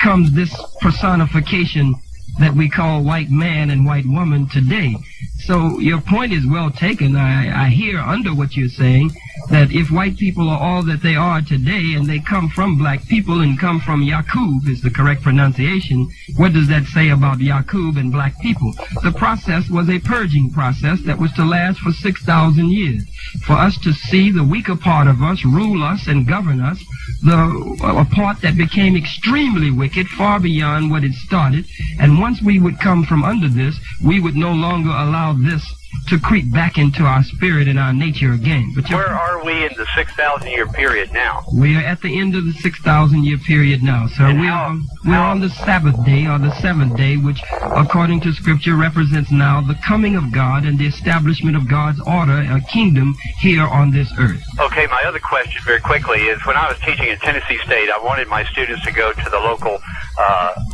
comes this personification that we call white man and white woman today. So your point is well taken. I hear under what you're saying that if white people are all that they are today and they come from black people and come from Yakub is the correct pronunciation, what does that say about Yakub and black people? The process was a purging process that was to last for 6,000 years. For us to see the weaker part of us rule us and govern us, a part that became extremely wicked, far beyond what it started. And once we would come from under this, we would no longer allow this to creep back into our spirit and our nature again. But Where are we in the 6,000-year period now? we are at the end of the 6,000-year period now, sir. And We're on the Sabbath day, or the seventh day, which, according to Scripture, represents now the coming of God and the establishment of God's order, a kingdom here on this earth. Okay, my other question very quickly is, when I was teaching at Tennessee State, I wanted my students to go to the local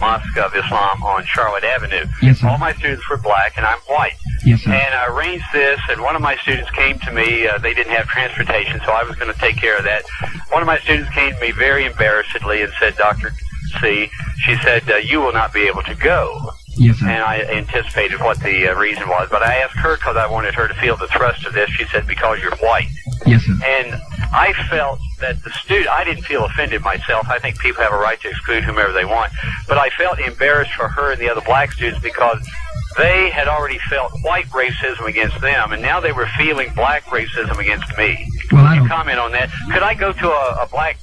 Mosque of Islam on Charlotte Avenue. Yes, sir. All my students were black, and I'm white. Yes, sir. And I arranged this, and one of my students came to me. They didn't have transportation, so I was going to take care of that. One of my students came to me very embarrassedly and said, Dr. C, she said, you will not be able to go. Yes, sir. And I anticipated what the reason was, but I asked her because I wanted her to feel the thrust of this. She said, because you're white. Yes, sir. And I felt that the student, I didn't feel offended myself. I think people have a right to exclude whomever they want. But I felt embarrassed for her and the other black students because they had already felt white racism against them, and now they were feeling black racism against me. Well, Can you comment on that? Could I go to a black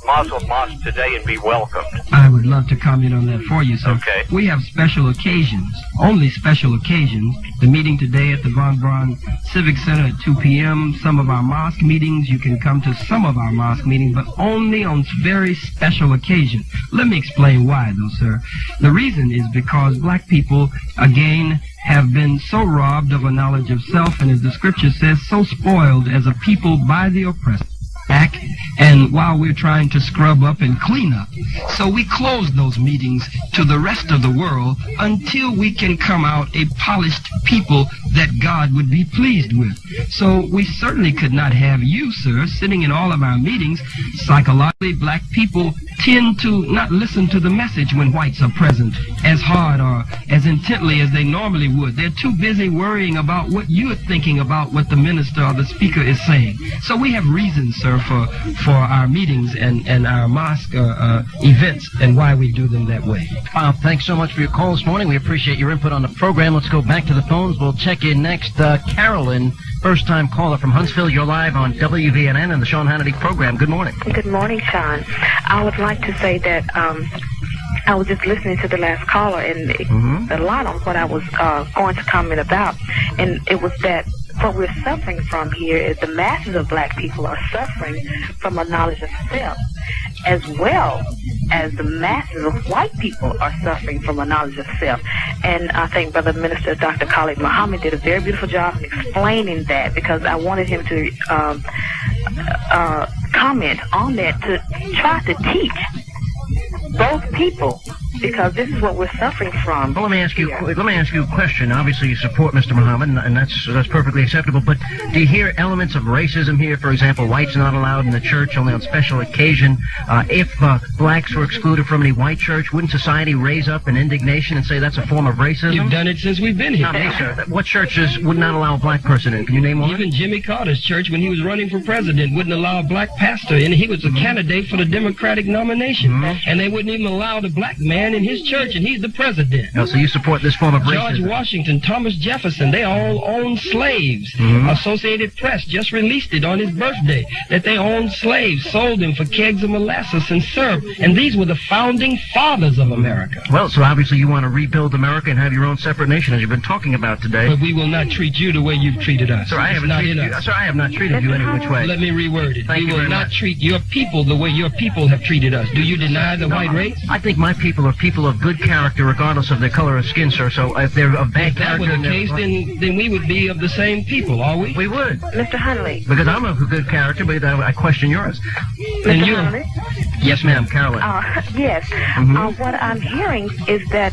Muslim mosque today and be welcomed? I would love to comment on that for you, sir. Okay. We have special occasions, only special occasions. The meeting today at the Von Braun Civic Center at 2 p.m. Some of our mosque meetings, you can come to some of our mosque meetings, but only on very special occasions. Let me explain why, though, sir. The reason is because black people, again, have been so robbed of a knowledge of self, and as the scripture says, so spoiled as a people by the oppressor. And while we're trying to scrub up and clean up, so we close those meetings to the rest of the world until we can come out a polished people that God would be pleased with. So we certainly could not have you, sir, sitting in all of our meetings. Psychologically, black people tend to not listen to the message when whites are present as hard or as intently as they normally would. They're too busy worrying about what you're thinking about what the minister or the speaker is saying. So we have reasons, sir, for our meetings and our mosque events and why we do them that way. Thanks so much for your call this morning. We appreciate your input on the program. Let's go back to the phones. We'll check in next. Carolyn, first-time caller from Huntsville. You're live on WVNN and the Sean Hannity program. Good morning. Good morning, Sean. I would like to say that I was just listening to the last caller, and a lot on what I was going to comment about, and it was that what we're suffering from here is the masses of black people are suffering from a knowledge of self, as well as the masses of white people are suffering from a knowledge of self. And I think Brother Minister Dr. Khalid Muhammad did a very beautiful job of explaining that, because I wanted him to comment on that, to try to teach both people, because this is what we're suffering from. Well, let me ask you a question. Obviously, you support Mr. Muhammad, and that's perfectly acceptable. But do you hear elements of racism here? For example, whites not allowed in the church only on special occasion. If blacks were excluded from any white church, wouldn't society raise up in indignation and say that's a form of racism? You've done it since we've been here. Not me, sir. What churches would not allow a black person in? Can you name one? Even Jimmy Carter's church, when he was running for president, wouldn't allow a black pastor, and he was a candidate for the Democratic nomination. And they wouldn't even allow the black man in his church, and he's the president. No, so you support this form of racism? George Washington, Thomas Jefferson, they all owned slaves. Associated Press just released it on his birthday, that they owned slaves, sold them for kegs of molasses and syrup, and these were the founding fathers of America. Well, so obviously you want to rebuild America and have your own separate nation, as you've been talking about today. But we will not treat you the way you've treated us. Sir, I have not treated you any which way. Let me reword it. Thank we you will very not much. treat your people the way your people have treated us. Do you deny the white race? I think my people are people of good character regardless of their color of skin, sir. So if they're of bad If that character... were the case, then we would be of the same people, are we? We would. Mr. Hannity. Because I'm of good character, but I question yours. And Mr. you? Hannity? Yes, ma'am, Carolyn. Yes. What I'm hearing is that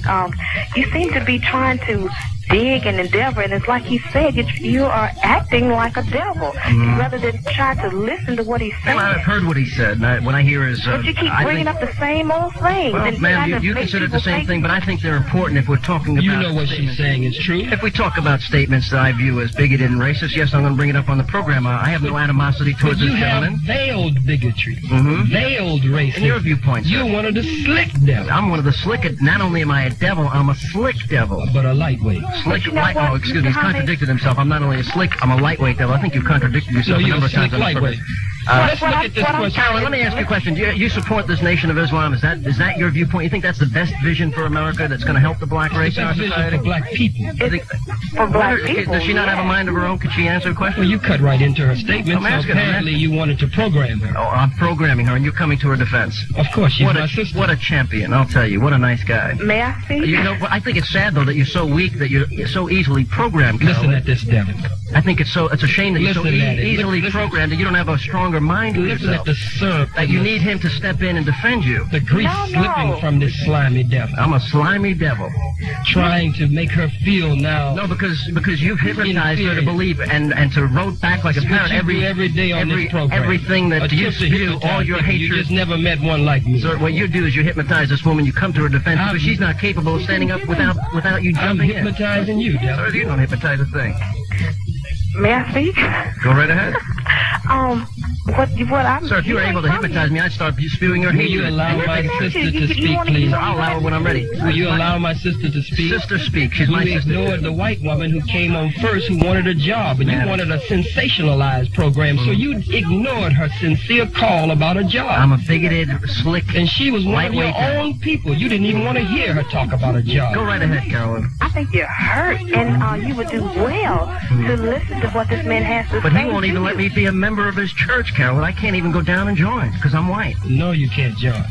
you seem to be trying to dig and endeavor, and it's like he said, you are acting like a devil rather than try to listen to what he's saying. Well, I've heard what he said, and what I hear is... But you keep bringing up the same old thing. Well, ma'am, you consider it the same thing, but I think they're important if we're talking about... You know what she's saying is true. If we talk about statements that I view as bigoted and racist, yes, I'm going to bring it up on the program. I have no animosity towards But this you have gentleman. veiled bigotry, veiled racism. In your viewpoint, sir. You're one of the slick devils. I'm one of the slick... Not only am I a devil, I'm a slick devil. But a lightweight. Slick, you know what, excuse me, he's Mr. Hannity? contradicted himself. I'm not only a slick, I'm a lightweight devil. I think you've contradicted yourself So a you're number a of times slick on the program. lightweight. Let's look at this question. Carolyn, let me ask you a question. Do you support this Nation of Islam? Is that your viewpoint? You think that's the best vision for America that's going to help the black race in our society? For black people. For black people. Does she not have a mind of her own? Could she answer a question? Well, you cut right into her statement. I'm asking her. Apparently you wanted to program her. Oh, I'm programming her, and you're coming to her defense. Of course, she's my sister. What a champion, I'll tell you. What a nice guy. May I speak? You know, I think it's sad, though, that you're so weak, that you're so easily programmed, Carolyn. Listen at this, Devin. I think it's a shame that you're so easily programmed that you don't have a stronger mind to Listen yourself. at the syrup. That you need him to step in and defend you. The grease slipping from this slimy devil. I'm a slimy devil. Trying to make her feel now. No, because you've hypnotized her to believe and to rote back like a parrot every day on this program. Everything that you spew, all your hatred. You just never met one like me. Sir, what you do is you hypnotize this woman, you come to her defense because she's not capable of standing up without you jumping in. I'm hypnotizing you, devil. Sir, you don't hypnotize a thing. May I speak? Go right ahead. What I'm... Sir, if you were able to hypnotize me, I'd start spewing your hatred. Will you allow my sister to speak, please? I'll allow her when I'm ready. Will you allow my sister to speak? Sister speak. She's my sister. You ignored the white woman who came on first, who wanted a job, and you wanted a sensationalized program, so you ignored her sincere call about a job. I'm a bigoted, slick, and she was one of your own people. You didn't even want to hear her talk about a job. Go right ahead, Carolyn. I think you're hurt, and you would do well to listen to what this man has to say. But he won't even let me be a member of his church, Carolyn. I can't even go down and join because I'm white. No, you can't join.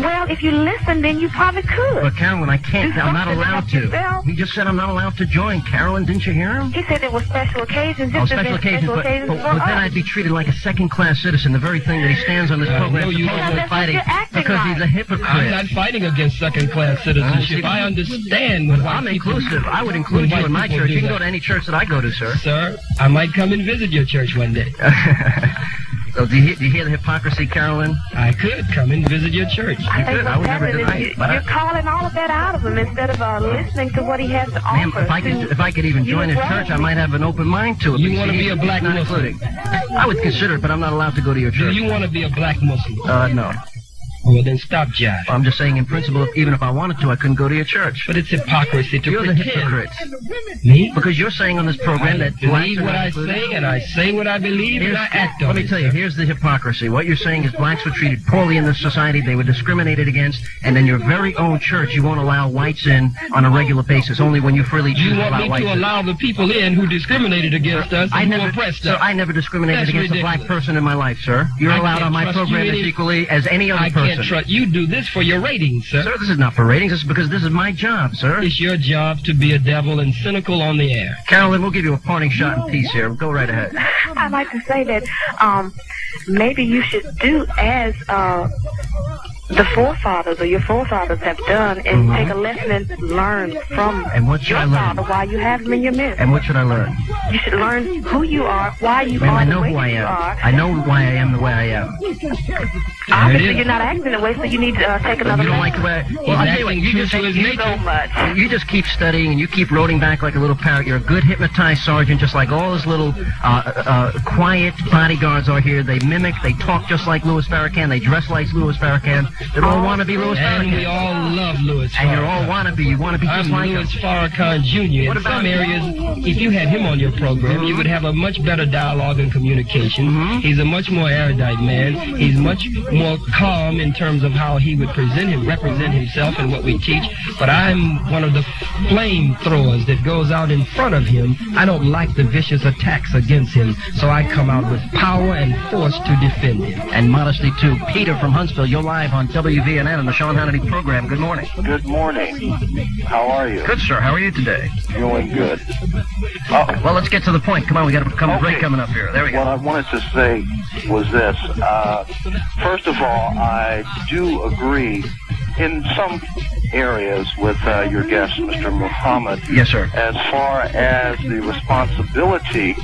Well, if you listen, then you probably could. But Carolyn, I can't. I'm not allowed to. He just said I'm not allowed to join. Carolyn, didn't you hear him? He said it was special occasions. Special occasions, but then I'd be treated like a second-class citizen. The very thing that he stands on this program supposedly fighting because he's a hypocrite. I'm not fighting against second-class citizenship. I understand. I'm inclusive. I would include you in my church. You can go to any church that I go to, sir. Sir, I might come and visit your church one day. So do you hear the hypocrisy, Carolyn? I could come and visit your church. You could. I would never deny it. You're calling all of that out of him instead of listening to what he has to offer. Ma'am, if I could even join his church, I might have an open mind to it. You want to be a black Muslim? I would consider it, but I'm not allowed to go to your church. Do you want to be a black Muslim? No. Well, then stop jiving. I'm just saying, in principle, even if I wanted to, I couldn't go to your church. But it's hypocrisy to pretend. You're the hypocrite. Me? Because you're saying on this program that believe what I say, and I say what I believe, and I act on it. Let me tell you, here's the hypocrisy. What you're saying is blacks were treated poorly in this society, they were discriminated against, and in your very own church, you won't allow whites in on a regular basis, only when you freely choose to allow whites in. You want me to allow the people in who discriminated against us and who oppressed us? Sir, I never discriminated against a black person in my life, sir. You're allowed on my program as equally as any other person. I can't trust you. Do this for your ratings, sir. Sir, this is not for ratings. This is because this is my job, sir. It's your job to be a devil and cynical on the air. Carolyn, we'll give you a parting shot in peace here. Go right ahead. I'd like to say that maybe you should do as the forefathers or your forefathers have done and take a lesson and learn from your father while you have him in your midst. And what should I learn? You should learn who you are, why you are the way you are. I know why I am the way I am. Obviously, you're not acting the way, so you need to take another You don't like the way Well, I tell you what, you just hate you so much. You just keep studying and you keep roting back like a little parrot. You're a good hypnotized sergeant, just like all his little quiet bodyguards are here. They mimic, they talk just like Louis Farrakhan, they dress like Louis Farrakhan. They all want to be Louis Farrakhan. And we all love Louis Farrakhan. And you're all wannabe. You want to be just like him. Louis Farrakhan Jr. In some areas, if you had him on your program, you would have a much better dialogue and communication. He's a much more erudite man. He's much more calm in terms of how he would represent himself and what we teach. But I'm one of the flamethrowers that goes out in front of him. I don't like the vicious attacks against him, so I come out with power and force to defend him. And modesty, too. Peter from Huntsville, you're live on WVNN on the Sean Hannity program. Good morning. Good morning. How are you? Good, sir. How are you today? Doing good. Well, let's get to the point. Come on, we got a break coming up here. There we go. What I wanted to say was this. First of all, I do agree in some areas with your guest, Mr. Muhammad. Yes, sir. As far as the responsibility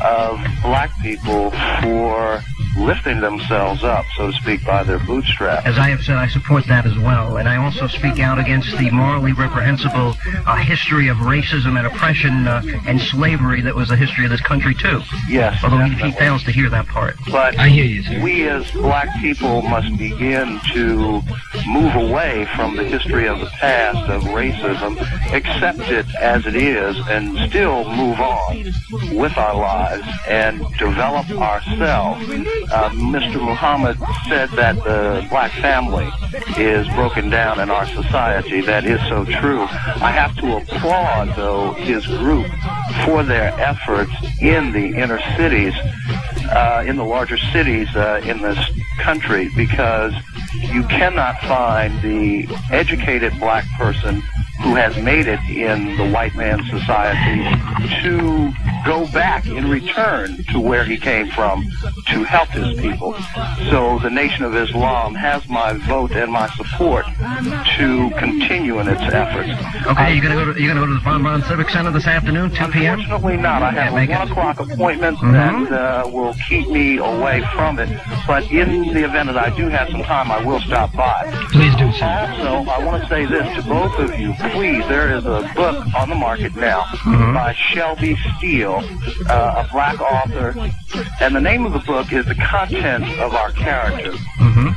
of black people for lifting themselves up, so to speak, by their bootstraps. As I have said, I support that as well, and I also speak out against the morally reprehensible history of racism and oppression and slavery that was the history of this country, too. Yes. Although he fails to hear that part. But I hear you, sir. We as black people must begin to move away from the history of the past of racism, accept it as it is, and still move on with our lives and develop ourselves Mr. Muhammad said that the black family is broken down in our society. That is so true. I have to applaud, though, his group for their efforts in the inner cities, in the larger cities in this country, because you cannot find the educated black person who has made it in the white man's society to go back in return to where he came from to help his people. So the Nation of Islam has my vote and my support to continue in its efforts. Okay, you're gonna go to the Bonbon Civic Center this afternoon, 2 p.m.? Unfortunately not. I have a 1 o'clock appointment that will keep me away from it. But in the event that I do have some time, I will stop by. Please do so. Also, I want to say this to both of you. Please, there is a book on the market now by Shelby Steele, a black author, and the name of the book is The Contents of Our Character.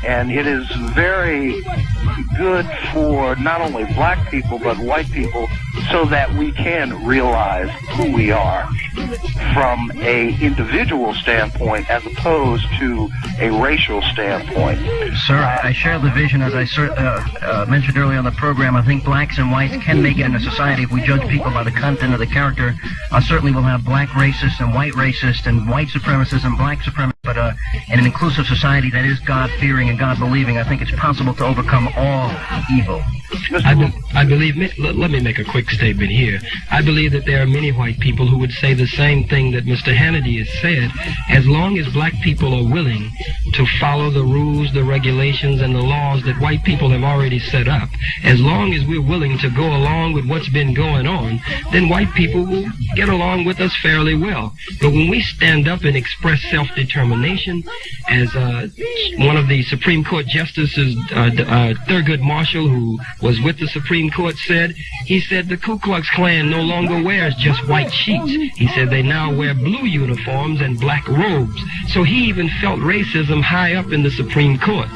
And it is very good for not only black people but white people, so that we can realize who we are from a individual standpoint as opposed to a racial standpoint. Sir, I share the vision. As I mentioned earlier on the program, I think blacks and whites can make it in a society if we judge people by the content of the character. Certainly we'll have black racists and white racists and white supremacists and black supremacists, but in an inclusive society that is God-fearing and God-believing, I think it's possible to overcome all evil. I believe, let me make a quick statement here. I believe that there are many white people who would say the same thing that Mr. Hannity has said. As long as black people are willing to follow the rules, the regulations, and the laws that white people have already set up, as long as we're willing to go along with what's been going on, then white people will get along with us fairly well. But when we stand up and express self-determination, as one of the Supreme Court justices, Thurgood Marshall, who was with the Supreme Court, said, he said the Ku Klux Klan no longer wears just white sheets. He said they now wear blue uniforms and black robes. So he even felt racism high up in the Supreme Court.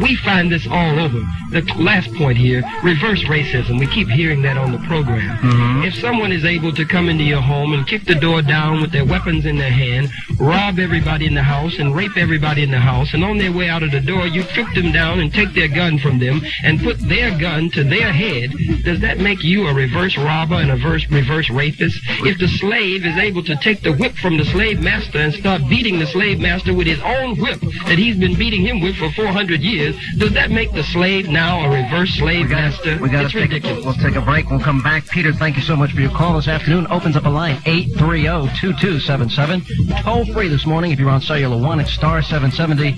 We find this all over. The last point here, reverse racism. We keep hearing that on the program. If someone is able to come into your home and kick the door down with their weapons in their hand, rob everybody in the house and rape everybody in the house, and on their way out of the door you trick them down and take their gun from them and put their gun to their head, does that make you a reverse robber and a reverse rapist? If the slave is able to take the whip from the slave master and start beating the slave master with his own whip that he's been beating him with for 400 years, does that make the slave now a reverse slave master? It's ridiculous. We'll take a break. We'll come back. Peter, thank you so much for your call this afternoon. Opens up a line, 830-2277. Toll free this morning if you're on Cellular 1. It's star 770.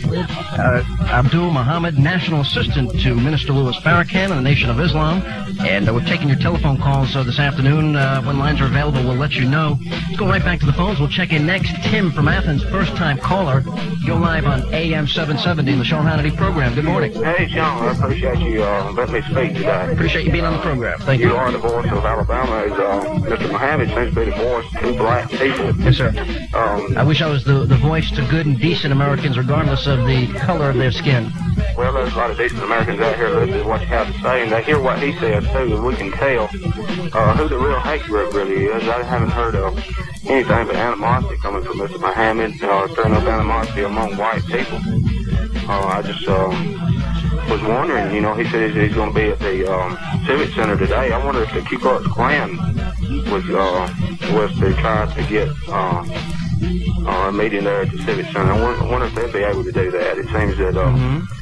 Abdul Muhammad, National Assistant to Minister Louis Farrakhan and the Nation of Islam. And we're taking your telephone calls this afternoon. When lines are available, we'll let you know. Let's go right back to the phones. We'll check in next. Tim from Athens, first-time caller. You're live on AM 770 in the Sean Hannity program. Good morning. Hey, Sean. I appreciate you letting me speak today. Appreciate you being on the program. Thank you. You are the voice of Alabama. Mr. Muhammad seems to be the voice to black people. Yes, sir. I wish I was the voice to good and decent Americans, regardless of the color of their skin. Well, there's a lot of decent Americans out here listening to what you have to say, and they hear what he says, too, and we can tell who the real hate group really is. I haven't heard of anything but animosity coming from Mr. Muhammad, stirring up animosity among white people. I just was wondering, he said he's going to be at the Civic Center today. I wonder if the Ku Klux Klan was to try to get a meeting there at the Civic Center. I wonder if they'd be able to do that. It seems that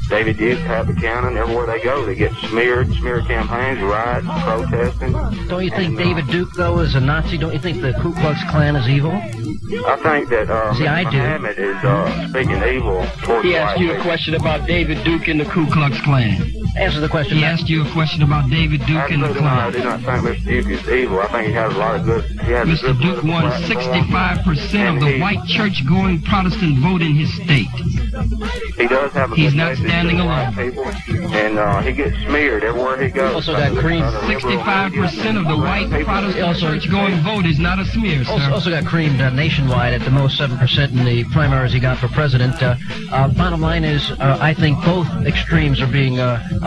David Duke, Pat Buchanan, everywhere they go, they get smear campaigns, riots, protesting. Don't you think David Duke, though, is a Nazi? Don't you think the Ku Klux Klan is evil? I think that Muhammad is speaking evil towards He asked you a question about David Duke and the Ku Klux Klan. Answer the question. He asked you a question about David Duke and the Klan. I do not think Mr. Duke is evil. I think he has a lot of good... Mr. Duke won 65% of the white church-going Protestant vote in his state. He does have a He's good not standing alone. People, and he gets smeared everywhere he goes. Also got cream. 65% of the white Protestant church-going vote is not a smear, sir. Also got creamed nationwide at the most 7% in the primaries he got for president. Bottom line is, I think both extremes are being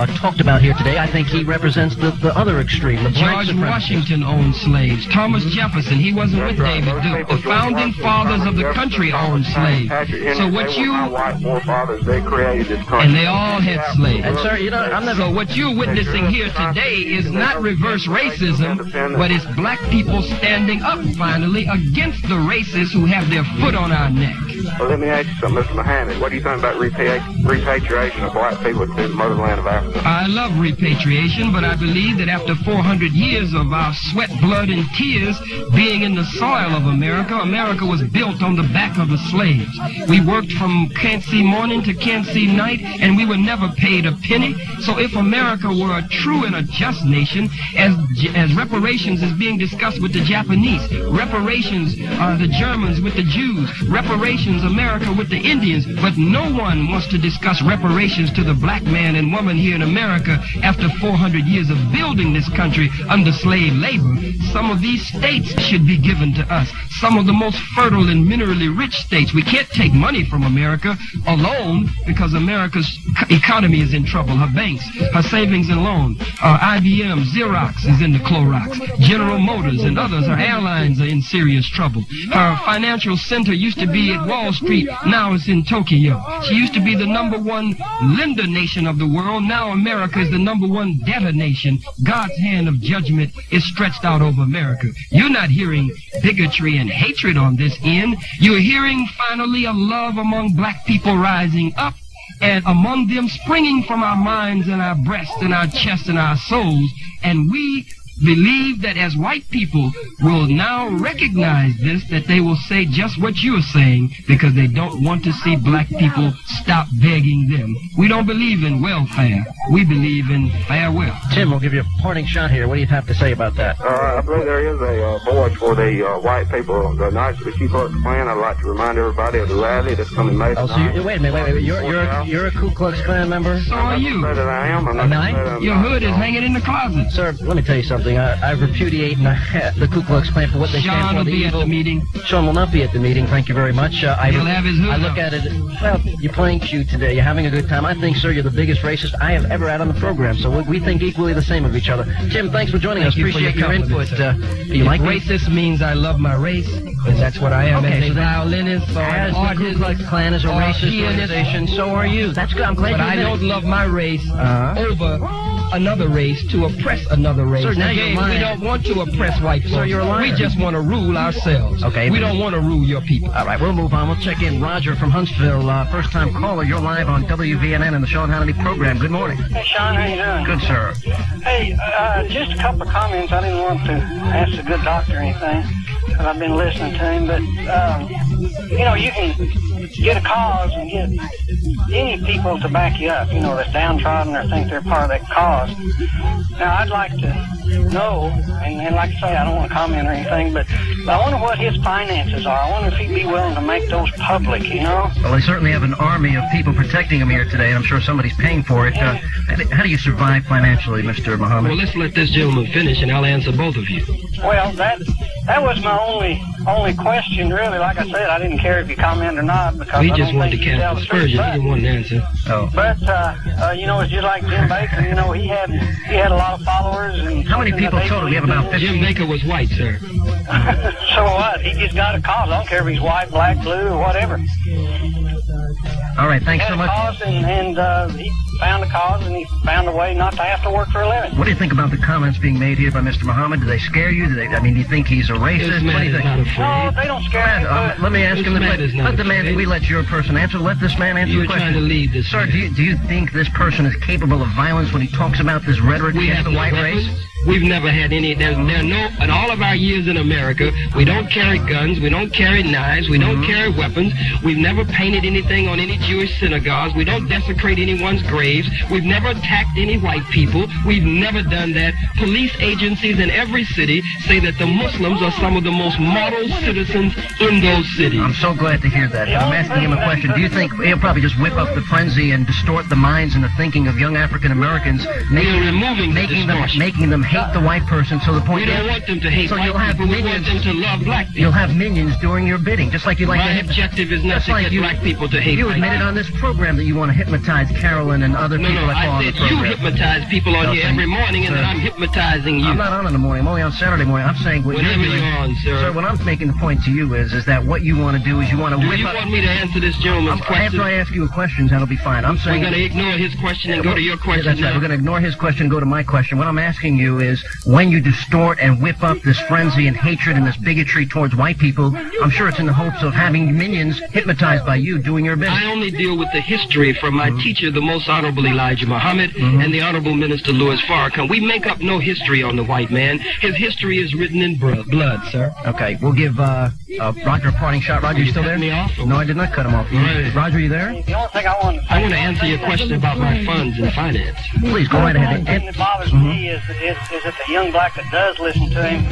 talked about here today. I think he represents the other extreme, the black George supremacist. Washington owned slaves. Thomas Jefferson, he wasn't with David Duke. The founding fathers of the country owned slaves. So what you... My white forefathers, they created this country. And they all had slaves. And sir, you know, I'm never... So what you're witnessing here today is not reverse racism, but it's black people standing up finally against the racists who have their foot on our neck. Well, let me ask you something, Mr. Muhammad. What do you think about repatriation of black people to the motherland of Africa? I love repatriation, but I believe that after 400 years of our sweat, blood, and tears being in the soil of America, America was built on the back of the slaves. We worked from can't see morning to can't see night, and we were never paid a penny. So if America were a true and a just nation, as reparations is being discussed with the Japanese, reparations are the Germans with the Jews, reparations America with the Indians, but no one wants to discuss reparations to the black man and woman here in America after 400 years of building this country under slave labor. Some of these states should be given to us. Some of the most fertile and minerally rich states. We can't take money from America alone because America's economy is in trouble. Her banks, her savings and loan, IBM, Xerox is in the Clorox. General Motors and others, her airlines are in serious trouble. Her financial center used to be at Wall Street, now it's in Tokyo. She used to be the #1 lender nation of the world. Now America is the #1 debtor nation. God's hand of judgment is stretched out over America. You're not hearing bigotry and hatred on this end. You're hearing finally a love among black people rising up, and among them springing from our minds and our breasts and our chests and our souls. And we believe that as white people will now recognize this, that they will say just what you're saying because they don't want to see black people stop begging them. We don't believe in welfare. We believe in farewell. Tim, we'll give you a parting shot here. What do you have to say about that? I believe there is a voice for the white people. The Knights of the Ku Klux Klan. I'd like to remind everybody of the rally that's coming May the 9th. Oh, so wait a minute. You're a Ku Klux Klan member? So are you. I am. Your hood is hanging in the closet. Sir, let me tell you something. I repudiate the Ku Klux Klan for what they stand Sean for. will be at the meeting. Sean will not be at the meeting. Thank you very much. He'll have his hood I look at it. Well, you're playing cute today. You're having a good time. I think, sir, you're the biggest racist I have ever had on the program. So we think equally the same of each other. Tim, thanks for joining us. Appreciate your input. Do you like racist means I love my race, because that's what I am. Okay, as a violinist or as an the Ku Klux Klan is a racist organization, so are you. That's good. I'm glad but you I did. don't love my race over another race to oppress another race. Sir, now Again, you're lying. we don't want to oppress white folks. Sir, you're a liar. We just want to rule ourselves. Okay. We don't want to rule your people. All right, we'll move on. We'll check in. Roger from Huntsville, first-time caller. You're live on WVNN in the Sean Hannity program. Good morning. Hey, Sean, how you doing? Good, sir. Hey, just a couple of comments. I didn't want to ask the good doctor anything, because I've been listening to him. But, you know, you can get a cause and get any people to back you up, you know, that's downtrodden or think they're part of that cause. Now, I'd like to know, and like I say, I don't want to comment or anything, but I wonder what his finances are. I wonder if he'd be willing to make those public, you know? Well, they certainly have an army of people protecting him here today, and I'm sure somebody's paying for it. How do you survive financially, Mr. Muhammad? Well, let's let this gentleman finish, and I'll answer both of you. Well, that was my only question, really. Like I said, I didn't care if you comment or not, because We I just don't wanted to think you tell cast the truth. aspersion. He didn't want an answer. Oh. But you know, it's just like Jim Baker. You know, he had a lot of followers. And How many people total? We have about 50. Jim Baker was white, sir. So what? He just got a cause. I don't care if he's white, black, blue, or whatever. All right, thanks so He had a much. cause, and he found a cause, and he found a way not to have to work for a living. What do you think about the comments being made here by Mr. Muhammad? Do they scare you? Do you think he's a racist? This What do man you is think? not No, afraid. they don't scare me. but Let me ask him the man is question. not Let the man. afraid. We let your person answer. Let this man answer You're the question. trying to lead this Sir, man. do you think this person is capable of violence when he talks about this rhetoric We against have the no white weapons. race? We've never had any. There are no. In all of our years in America, we don't carry guns. We don't carry knives. We don't carry weapons. We've never painted anything on any Jewish synagogues. We don't desecrate anyone's graves. We've never attacked any white people. We've never done that. Police agencies in every city say that the Muslims are some of the most model citizens in those cities. I'm so glad to hear that. I'm asking him a question. Do you think he'll probably just whip up the frenzy and distort the minds and the thinking of young African Americans, making them hate the white person, so the point We don't want them to hate so white you'll have people. We want minions. them to love black people. You'll have minions doing your bidding, just like you like My to objective is not to get black people to hate You white admitted people. on this program that you want to hypnotize Carolyn and other people that call on the I said you program. hypnotize people on here every morning, and Sir, then I'm hypnotizing you. I'm not on in the morning. I'm only on Saturday morning. I'm saying what Whatever you're doing. you're on, sir. Sir, what I'm making the point to you is that what you want to do is you want to Do whip you up... want me to answer this gentleman's question? After I ask you a question, that'll be fine. I'm saying... We're going to ignore his question and go to your question. That's right. We're going to ignore his question and go to my question. What I'm asking you is, when you distort and whip up this frenzy and hatred and this bigotry towards white people, I'm sure it's in the hopes of having minions hypnotized by you doing your bidding. I only deal with the history from my teacher, the Most Honorable Elijah Muhammad, and the Honorable Minister Louis Farrakhan. We make up no history on the white man. His history is written in blood, sir. Okay, we'll give Roger a parting shot. Roger, you still there? Me off? No, I did not cut him off. Right. Roger, you there? The only thing I want to answer your question about my funds and finance. Please, go right ahead. The thing that bothers me is that the young black that does listen to him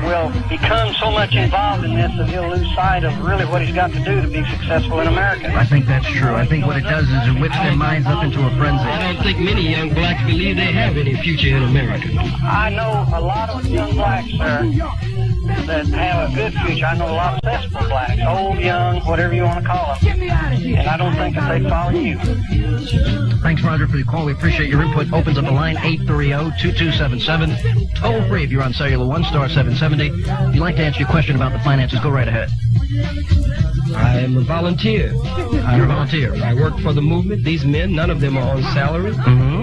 will become so much involved in this that he'll lose sight of really what he's got to do to be successful in America. I think that's true. I think what it does is it whips their minds up into a frenzy. I don't think many young blacks believe they have any future in America. I know a lot of young blacks, sir, that have a good future. I know a lot of successful blacks, old, young, whatever you want to call them. And I don't think that they follow you. Thanks, Roger, for the call. We appreciate your input. Opens up a line 830-2277. Toll free if you're on cellular 1 *770. If you'd like to answer your question about the finances, go right ahead. I am a volunteer. You're a volunteer. I work for the movement. These men, none of them are on salary.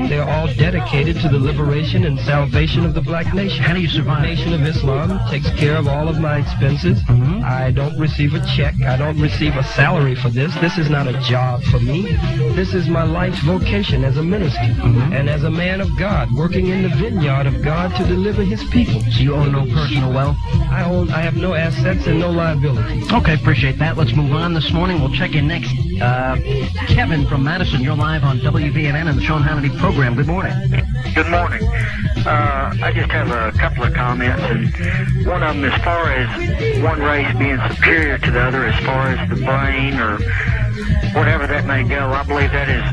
They're all dedicated to the liberation and salvation of the black nation. How do you survive? The Nation of Islam takes care of all of my expenses. I don't receive a check. I don't receive a salary for this. This is not a job for me. This is my life's vocation as a minister and as a man of God, working in the vineyard of God to deliver his people. So you own no personal wealth? I have no assets and no liability. Okay, appreciate that. Let's move on this morning. We'll check in next. Kevin from Madison, you're live on WVNN and the Sean Hannity program. Good morning. Good morning. I just have a couple of comments, and one of them, as far as one race being superior to the other, as far as the brain or whatever that may go, I believe that is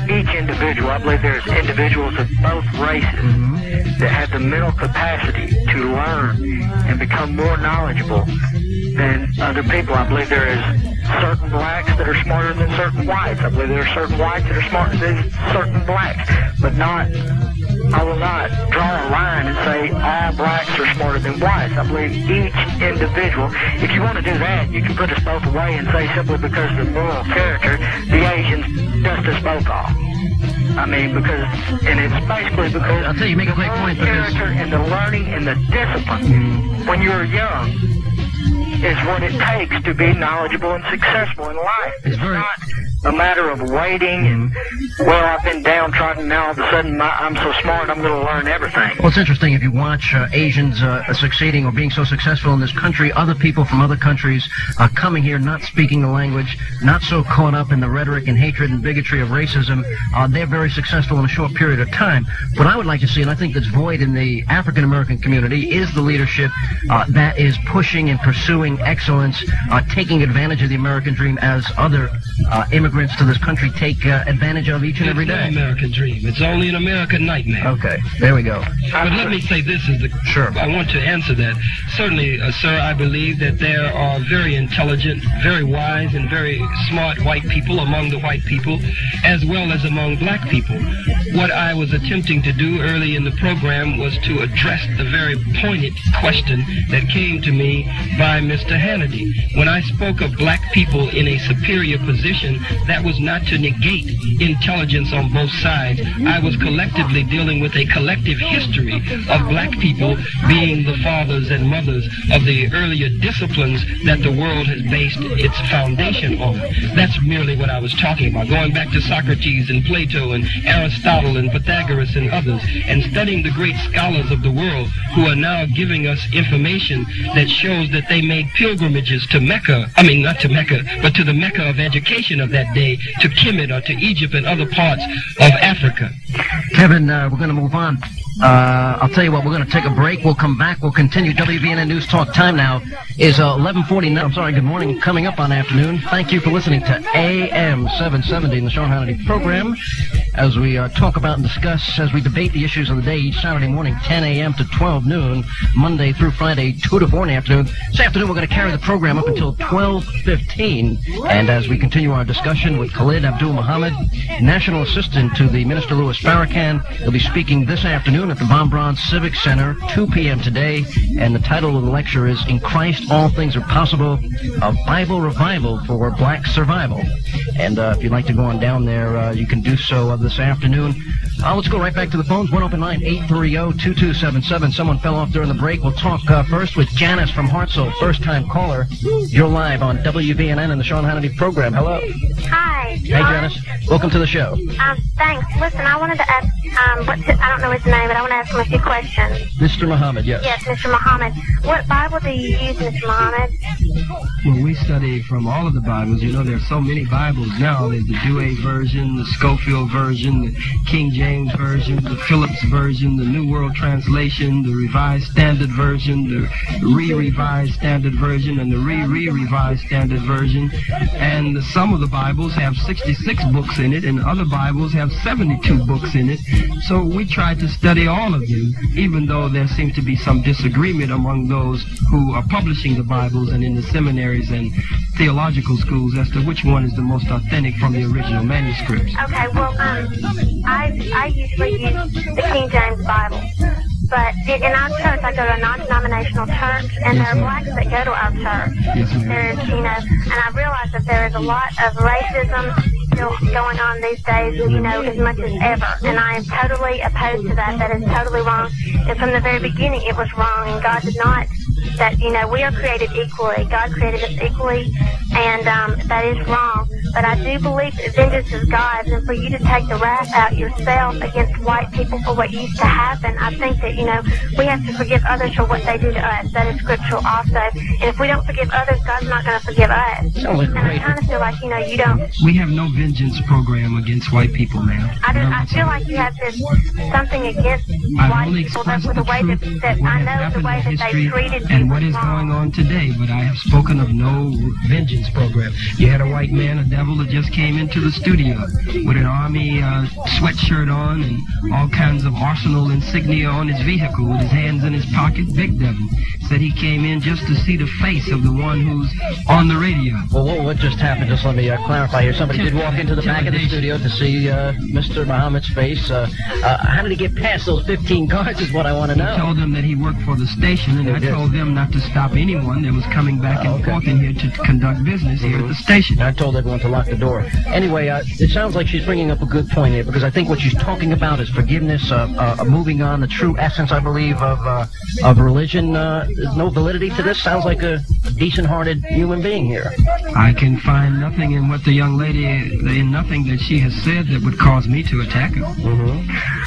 each individual. I believe there's individuals of both races that have the mental capacity to learn and become more knowledgeable than other people. I believe there is certain blacks that are smarter than certain whites. I believe there are certain whites that are smarter than certain blacks, but I will not draw a line and say all blacks are smarter than whites. I believe each individual, if you want to do that, you can put us both away and say simply because of the moral character, the Asians dust us both off. I mean, and it's basically because I'll tell you, make a great point. The character and the learning and the discipline when you're young is what it takes to be knowledgeable and successful in life. It's not a matter of waiting and, well, I've been downtrodden, now all of a sudden I'm so smart I'm going to learn everything. Well, it's interesting if you watch Asians succeeding or being so successful in this country, other people from other countries are coming here not speaking the language, not so caught up in the rhetoric and hatred and bigotry of racism. They're very successful in a short period of time. What I would like to see, and I think that's void in the African-American community, is the leadership that is pushing and pursuing excellence, taking advantage of the American dream as other immigrants to this country take advantage of each and every day. It's no American dream. It's only an American nightmare. Okay, there we go. But let me say this is Sure. I want to answer that. Certainly, sir, I believe that there are very intelligent, very wise, and very smart white people among the white people, as well as among black people. What I was attempting to do early in the program was to address the very pointed question that came to me by Mr. Hannity. When I spoke of black people in a superior position, that was not to negate intelligence on both sides. I was collectively dealing with a collective history of black people being the fathers and mothers of the earlier disciplines that the world has based its foundation on. That's merely what I was talking about, going back to Socrates and Plato and Aristotle and Pythagoras and others, and studying the great scholars of the world who are now giving us information that shows that they made pilgrimages to Mecca, not to Mecca, but to the Mecca of education of that day, to Kemet or to Egypt and other parts of Africa. Kevin, we're going to move on. I'll tell you what, we're going to take a break. We'll come back. We'll continue. WVNN News Talk time now is 11:49. I'm sorry, good morning. Coming up on afternoon. Thank you for listening to AM 770 in the Sean Hannity program. as we talk about and discuss, as we debate the issues of the day each Saturday morning, 10 a.m. to 12 noon, Monday through Friday, 2 to 4 in the afternoon. This afternoon, we're going to carry the program up until 12:15. And as we continue our discussion with Khalid Abdul Muhammad, National Assistant to the Minister Louis Farrakhan, he'll be speaking this afternoon at the Von Braun Civic Center, 2 p.m. today. And the title of the lecture is "In Christ All Things Are Possible, a Bible Revival for Black Survival." And if you'd like to go on down there, you can do so this afternoon. Let's go right back to the phones. One open line, 830-2277. Someone fell off during the break. We'll talk first with Janice from Hartselle, first-time caller. You're live on WVNN and the Sean Hannity program. Hello. Hi. Hey, Janice. Welcome to the show. Thanks. Listen, I wanted to ask, I don't know his name, but I want to ask him a few questions. Mr. Muhammad, yes. Yes, Mr. Muhammad. What Bible do you use, Mr. Muhammad? Well, we study from all of the Bibles. You know, there's so many Bibles now. There's the Douay version, the Schofield version, the King James version, the Phillips version, the New World Translation, the Revised Standard Version, the Re-Revised Standard Version, and the Re-Revised Standard Version. And some of the Bibles have 66 books in it, and other Bibles have 72 books in it. So we try to study all of them, even though there seems to be some disagreement among those who are publishing the Bibles and in the seminaries and theological schools as to which one is the most authentic from the original manuscripts. Okay, well, I usually use the King James Bible. But in our church, I go to a non-denominational church, and there are blacks that go to our church. Yes, ma'am. There's, and I realize that there is a lot of racism still going on these days, as much as ever. And I am totally opposed to that. That is totally wrong. And from the very beginning, it was wrong, and God did not. That, we are created equally. God created us equally, and that is wrong. But I do believe that vengeance is God's, and for you to take the wrath out yourself against white people for what used to happen, I think that, we have to forgive others for what they do to us. That is scriptural also. And if we don't forgive others, God's not going to forgive us. And I kind of feel like, you don't... We have no vengeance program against white people, ma'am. I feel like you have this something against white people that with the way that I know the way that they treated people. And what is going on today, but I have spoken of no vengeance program. You had a white man, a devil, that just came into the studio with an army sweatshirt on and all kinds of arsenal insignia on his vehicle with his hands in his pocket. Big devil said he came in just to see the face of the one who's on the radio. Well, what just happened? Just let me clarify here. Somebody did walk into the back of the studio to see Mr. Muhammad's face. How did he get past those 15 guards is what I want to know. He told them that he worked for the station, and I told them not to stop anyone that was coming back and forth in here to conduct business here at the station. I told everyone to lock the door. Anyway, it sounds like she's bringing up a good point here, because I think what she's talking about is forgiveness, moving on, the true essence, I believe, of religion. There's no validity to this. Sounds like a decent-hearted human being here. I can find nothing in what the young lady, in nothing that she has said that would cause me to attack her.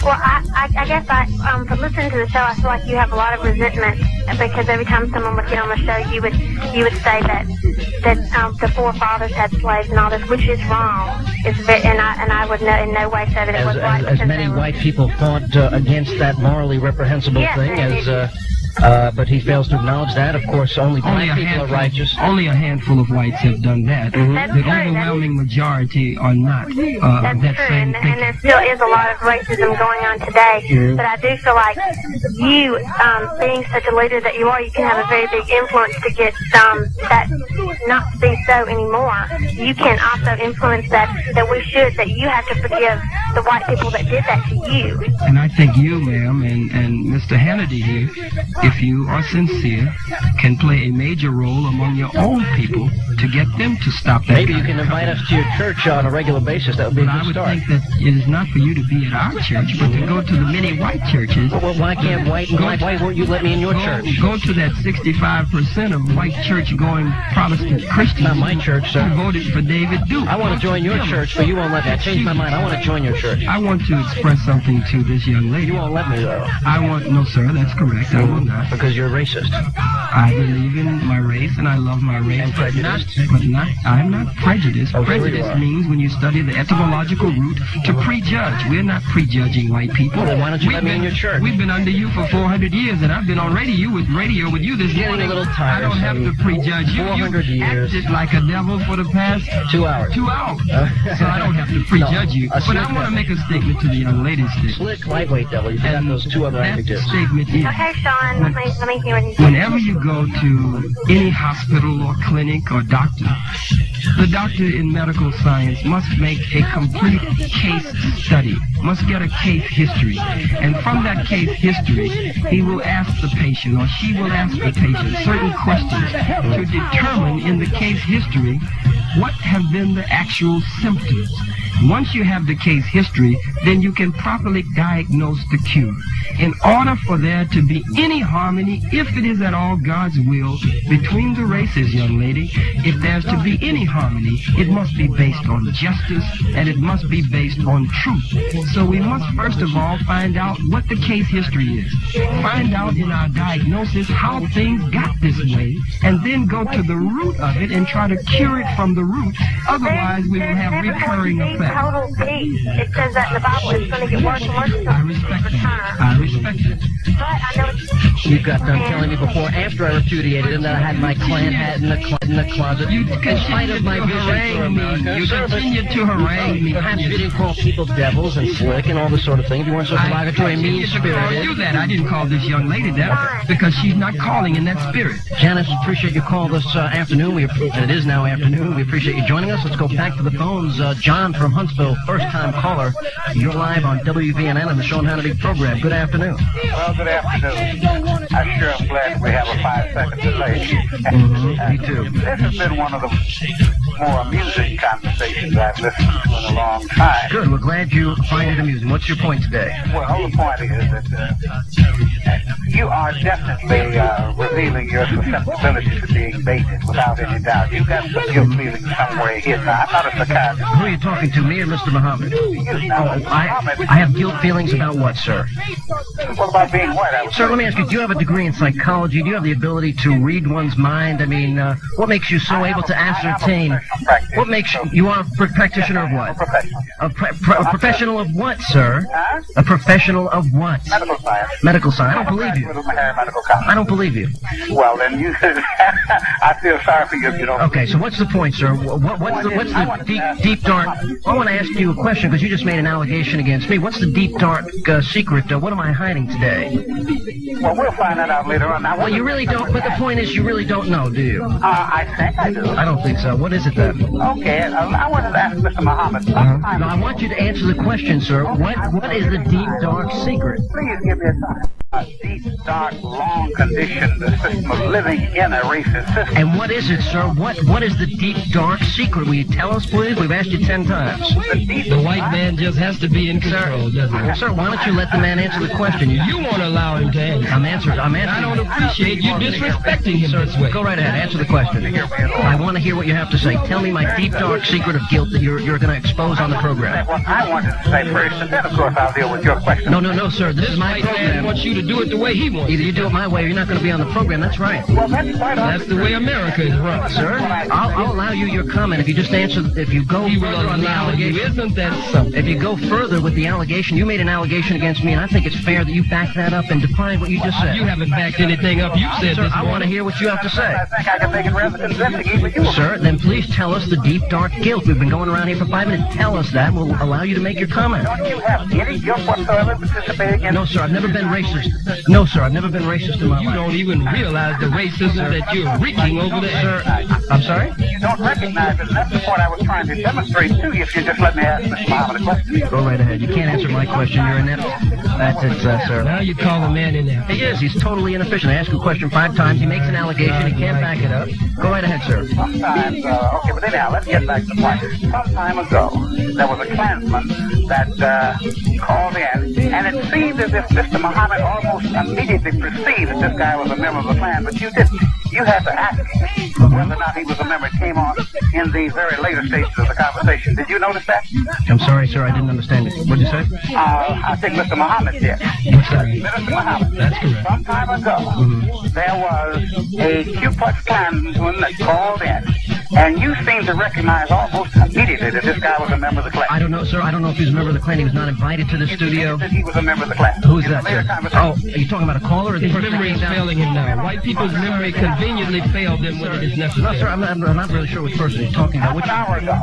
Well, I guess from listening to the show, I feel like you have a lot of resentment, because every time someone would get on the show, you would say that the forefathers had slaves and all this, which is wrong. And I would in no way say that it was right. As many white people fought against that morally reprehensible thing as... but he fails to acknowledge that. Of course, only black people are righteous. Only a handful of whites have done that. The overwhelming majority are not of that same thing. And there still is a lot of racism going on today. But I do feel like you, being such a leader that you are, you can have a very big influence to get that not to be so anymore. You can also influence that you have to forgive the white people that did that to you. And I think you, ma'am, and Mr. Hannity here, if you are sincere, can play a major role among your own people to get them to stop that. Maybe you can invite us to your church on a regular basis. That would be a good start. I would think that it is not for you to be at our church, but to go to the many white churches. Well, why can't why won't you let me in your church? Go to that 65% of white church-going Protestant Christians. Not my church, sir. Who voted for David Duke. I want to join your church, but you won't let me. I changed my mind. I want to join your church. I want to express something to this young lady. You won't let me, though. No, sir, that's correct. I will not. Because you're racist. I believe in my race and I love my race. And prejudice? I'm not prejudiced. Oh, Prejudice means when you study the etymological root to prejudge. We're not prejudging white people. Well, then why don't you let me in your church? We've been under you for 400 years, and I've been on radio with you this Getting morning. a little tired. I don't have to prejudge you. 400 you years. acted like a devil for the past 2 hours. 2 hours. So I don't have to prejudge you. But I want to make a statement to the young ladies today. Slick, lightweight devil. You forgot those two other That adjectives. statement is, Okay, Sean, let me hear what you whenever you go to any hospital or clinic or doctor, the doctor in medical science must make a complete case study, must get a case history. And from that case history, he will ask the patient or she will ask the patient certain questions to determine in the case history what have been the actual symptoms. Once you have the case history, then you can properly diagnose the cure. In order for there to be any harmony, if it is at all God's will, between the races, young lady, if there's to be any harmony, it must be based on justice and it must be based on truth. So we must first of all find out what the case history is. Find out in our diagnosis how things got this way, and then go to the root of it and try to cure it from the root. Otherwise, we will have recurring effects. Total peace. It says that in the Bible. It's going to get worse and worse. I respect that. I respect it. But I know You got done telling me before, after I repudiated him, that I had my Klan hat in the closet. You in spite of my vision for America. You continue to harangue me. Perhaps you didn't call people devils and slick and all this sort of thing. If you weren't so derogatory and mean-spirited. You that. I didn't call this young lady that because she's not calling in that spirit. Janice, appreciate your call this afternoon. It is now afternoon. We appreciate you joining us. Let's go back to the phones. John from Huntsville, first-time caller. You're live on WVNN and the Sean Hannity program. Good afternoon. Well, good afternoon. I sure am glad we have a 5-second delay. Me too. This has been one of the more amusing conversations I've listened to in a long time. Good. We're glad you find it amusing. What's your point today? Well, the point is that you are definitely revealing your susceptibility to being baited without any doubt. You've got some guilt feelings somewhere here. Now, I'm not a psychiatrist. Who are you talking to, me or Mr. Muhammad? I have guilt feelings about what, sir? What about being what? Sir, let me ask you, do you have a degree in psychology? Do you have the ability to read one's mind? I mean, what makes you so able to ascertain? What makes you are a practitioner of what? A professional of what, sir? A professional of what? Medical science. Medical science. I don't believe you. I don't believe you. Well, then you I feel sorry for you if you don't. Okay, so what's the point, sir? What's the deep dark? I want to ask you a question because you just made an allegation against me. What's the deep dark secret? What am I hiding today? Well, we'll find that out later on. Now, well, you really don't. But the point is, you really don't know, do you? I think I do. I don't think so. What is it then? Okay, I wanted to ask Mr. Muhammad. No, I want you to answer the question, sir. What is the deep dark secret? Please give me a sign. A deep, dark, long condition, the system of living in a racist system. And what is it, sir? What is the deep, dark secret? Will you tell us, please? We've asked you 10 times. The white man just has to be in control, doesn't he? Sir, why don't you let the man answer the question? You want to allow him to answer. I'm answering. I don't appreciate you disrespecting him this way. Go right ahead. Answer the question. I want to hear what you have to say. Tell me my deep, dark secret of guilt that you're going to expose on the program. Well, I wanted to say first, and then, of course, I'll deal with your question. No, sir. This is my program. I want you to do it the way he wants. Either you do it my way or you're not going to be on the program. That's right. Well, that's quite That's the way America is run. Sir, I'll allow you your comment if you just answer, if you go further on the allegation. Isn't that something? If you go further with the allegation, you made an allegation against me, and I think it's fair that you back that up and define what you just said. You haven't backed anything up. You said Sir, this I want to hear what you have to say. I think I can make it rather convincing, even you. Sir, then please tell us the deep, dark guilt. We've been going around here for 5 minutes. Tell us that. We'll allow you to make your comment. Don't you have any guilt whatsoever participating in? No, sir, I've never been racist. No, sir, I've never been racist in my life. You don't even realize the racism that you're wreaking over there. Sir, I'm sorry? You don't recognize it, and that's the point I was trying to demonstrate to you if you just let me ask Mr. Muhammad a question. Go right ahead. You can't answer my question. You're inept. That's it, sir. Now you call a man in there. He is. He's totally inefficient. I ask you a question 5 times. He makes an allegation. He can't back it up. Go right ahead, sir. Sometimes, okay, but anyhow, let's get back to the point. Some time ago, there was a Klansman that called in, and it seemed as if Mr. Muhammad almost immediately perceived that this guy was a member of the Klan, but you didn't. you had to ask him whether or not he was a member. It came on in the very later stages of the conversation. Did you notice that? I'm sorry, sir, I didn't understand it. What did you say? I think Mr. Muhammad did. What's that? Mr. Muhammad. That's correct. Some time ago, there was a Ku Klux Klansman that called in, and you seemed to recognize almost immediately that this guy was a member of the Klan. I don't know, sir. I don't know if he's a member of the Klan. He was not invited to the studio. That he was a member of the Klan. Who's that, sir? Oh, are you talking about a caller or the His person memory that is came down? failing him now. White people's memory conveniently failed them when it is necessary. No, sir, I'm not really sure which person he's talking about. Which? An hour ago.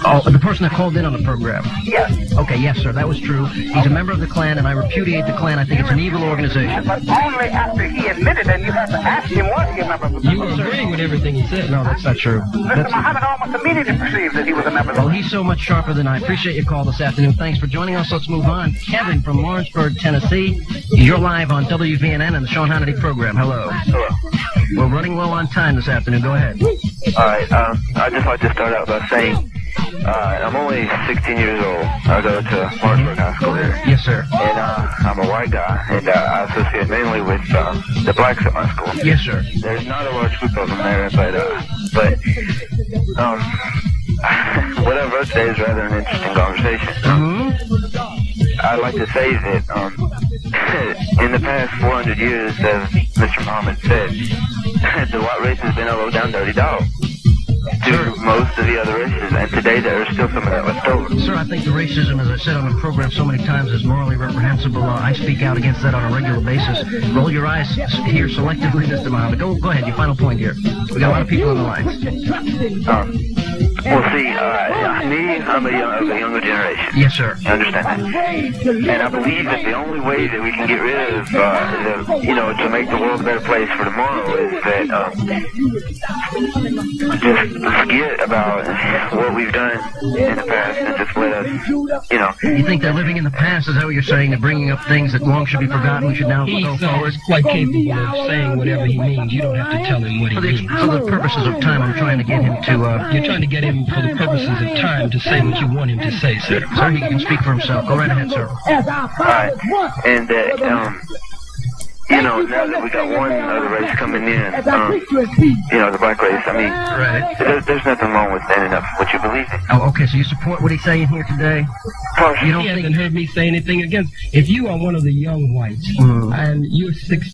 Oh, the person that called in on the program. Yes. Okay, yes, sir, that was true. He's a member of the Klan, and I repudiate the Klan. I think it's an evil organization. But only after he admitted it, you had to ask him was he a member of the Klan. You were agreeing with everything he said. No, that's not true. Mr. Muhammad almost immediately perceived that he was a member of the Well, Klan. he's so much sharper than I. Appreciate your call this afternoon. Thanks for joining us. Let's move on. Kevin from Lawrenceburg, Tennessee. You're live on WVNN and the Sean Hannity program. Hello. Hello. We're running low on time this afternoon. Go ahead. All right. I'd just like to start out by saying I'm only 16 years old. I go to Lawrenceburg High School here. Yes, sir. And I'm a white guy, and I associate mainly with the blacks at my school. Yes, sir. There's not a large group of them there, but what I wrote today is rather an interesting conversation. I'd like to say that in the past 400 years, as Mr. Muhammad said, the white race has been a low-down dirty dog to most of the other races, and today there is still some of that left over. Sir, I think the racism, as I said on the program so many times, is morally reprehensible. I speak out against that on a regular basis. Roll your eyes here selectively, Mr. Muhammad. Go ahead, your final point here. We got a lot of people on the lines. Well, see, me, I'm of the younger generation. Yes, sir. I understand that. And I believe that the only way that we can get rid of, to make the world a better place for tomorrow is that just forget about what we've done in the past and just let us, You think they're living in the past? Is that what you're saying? They're bringing up things that long should be forgotten? We should now go forward? He's quite capable of saying whatever he means. You don't have to tell him what he means. For the purposes of time, I'm trying to get him to... You're trying to get him, for the purposes of time, to say what you want him to say, sir. Sir, he can speak for himself. Go right ahead, sir. All right. And now that we got one other race coming in, the black race, I mean, right. There's nothing wrong with standing up for what you believe in. Oh, okay, so you support what he's saying here today? You don't he hasn't heard me say anything against. If you are one of the young whites, and you're 16,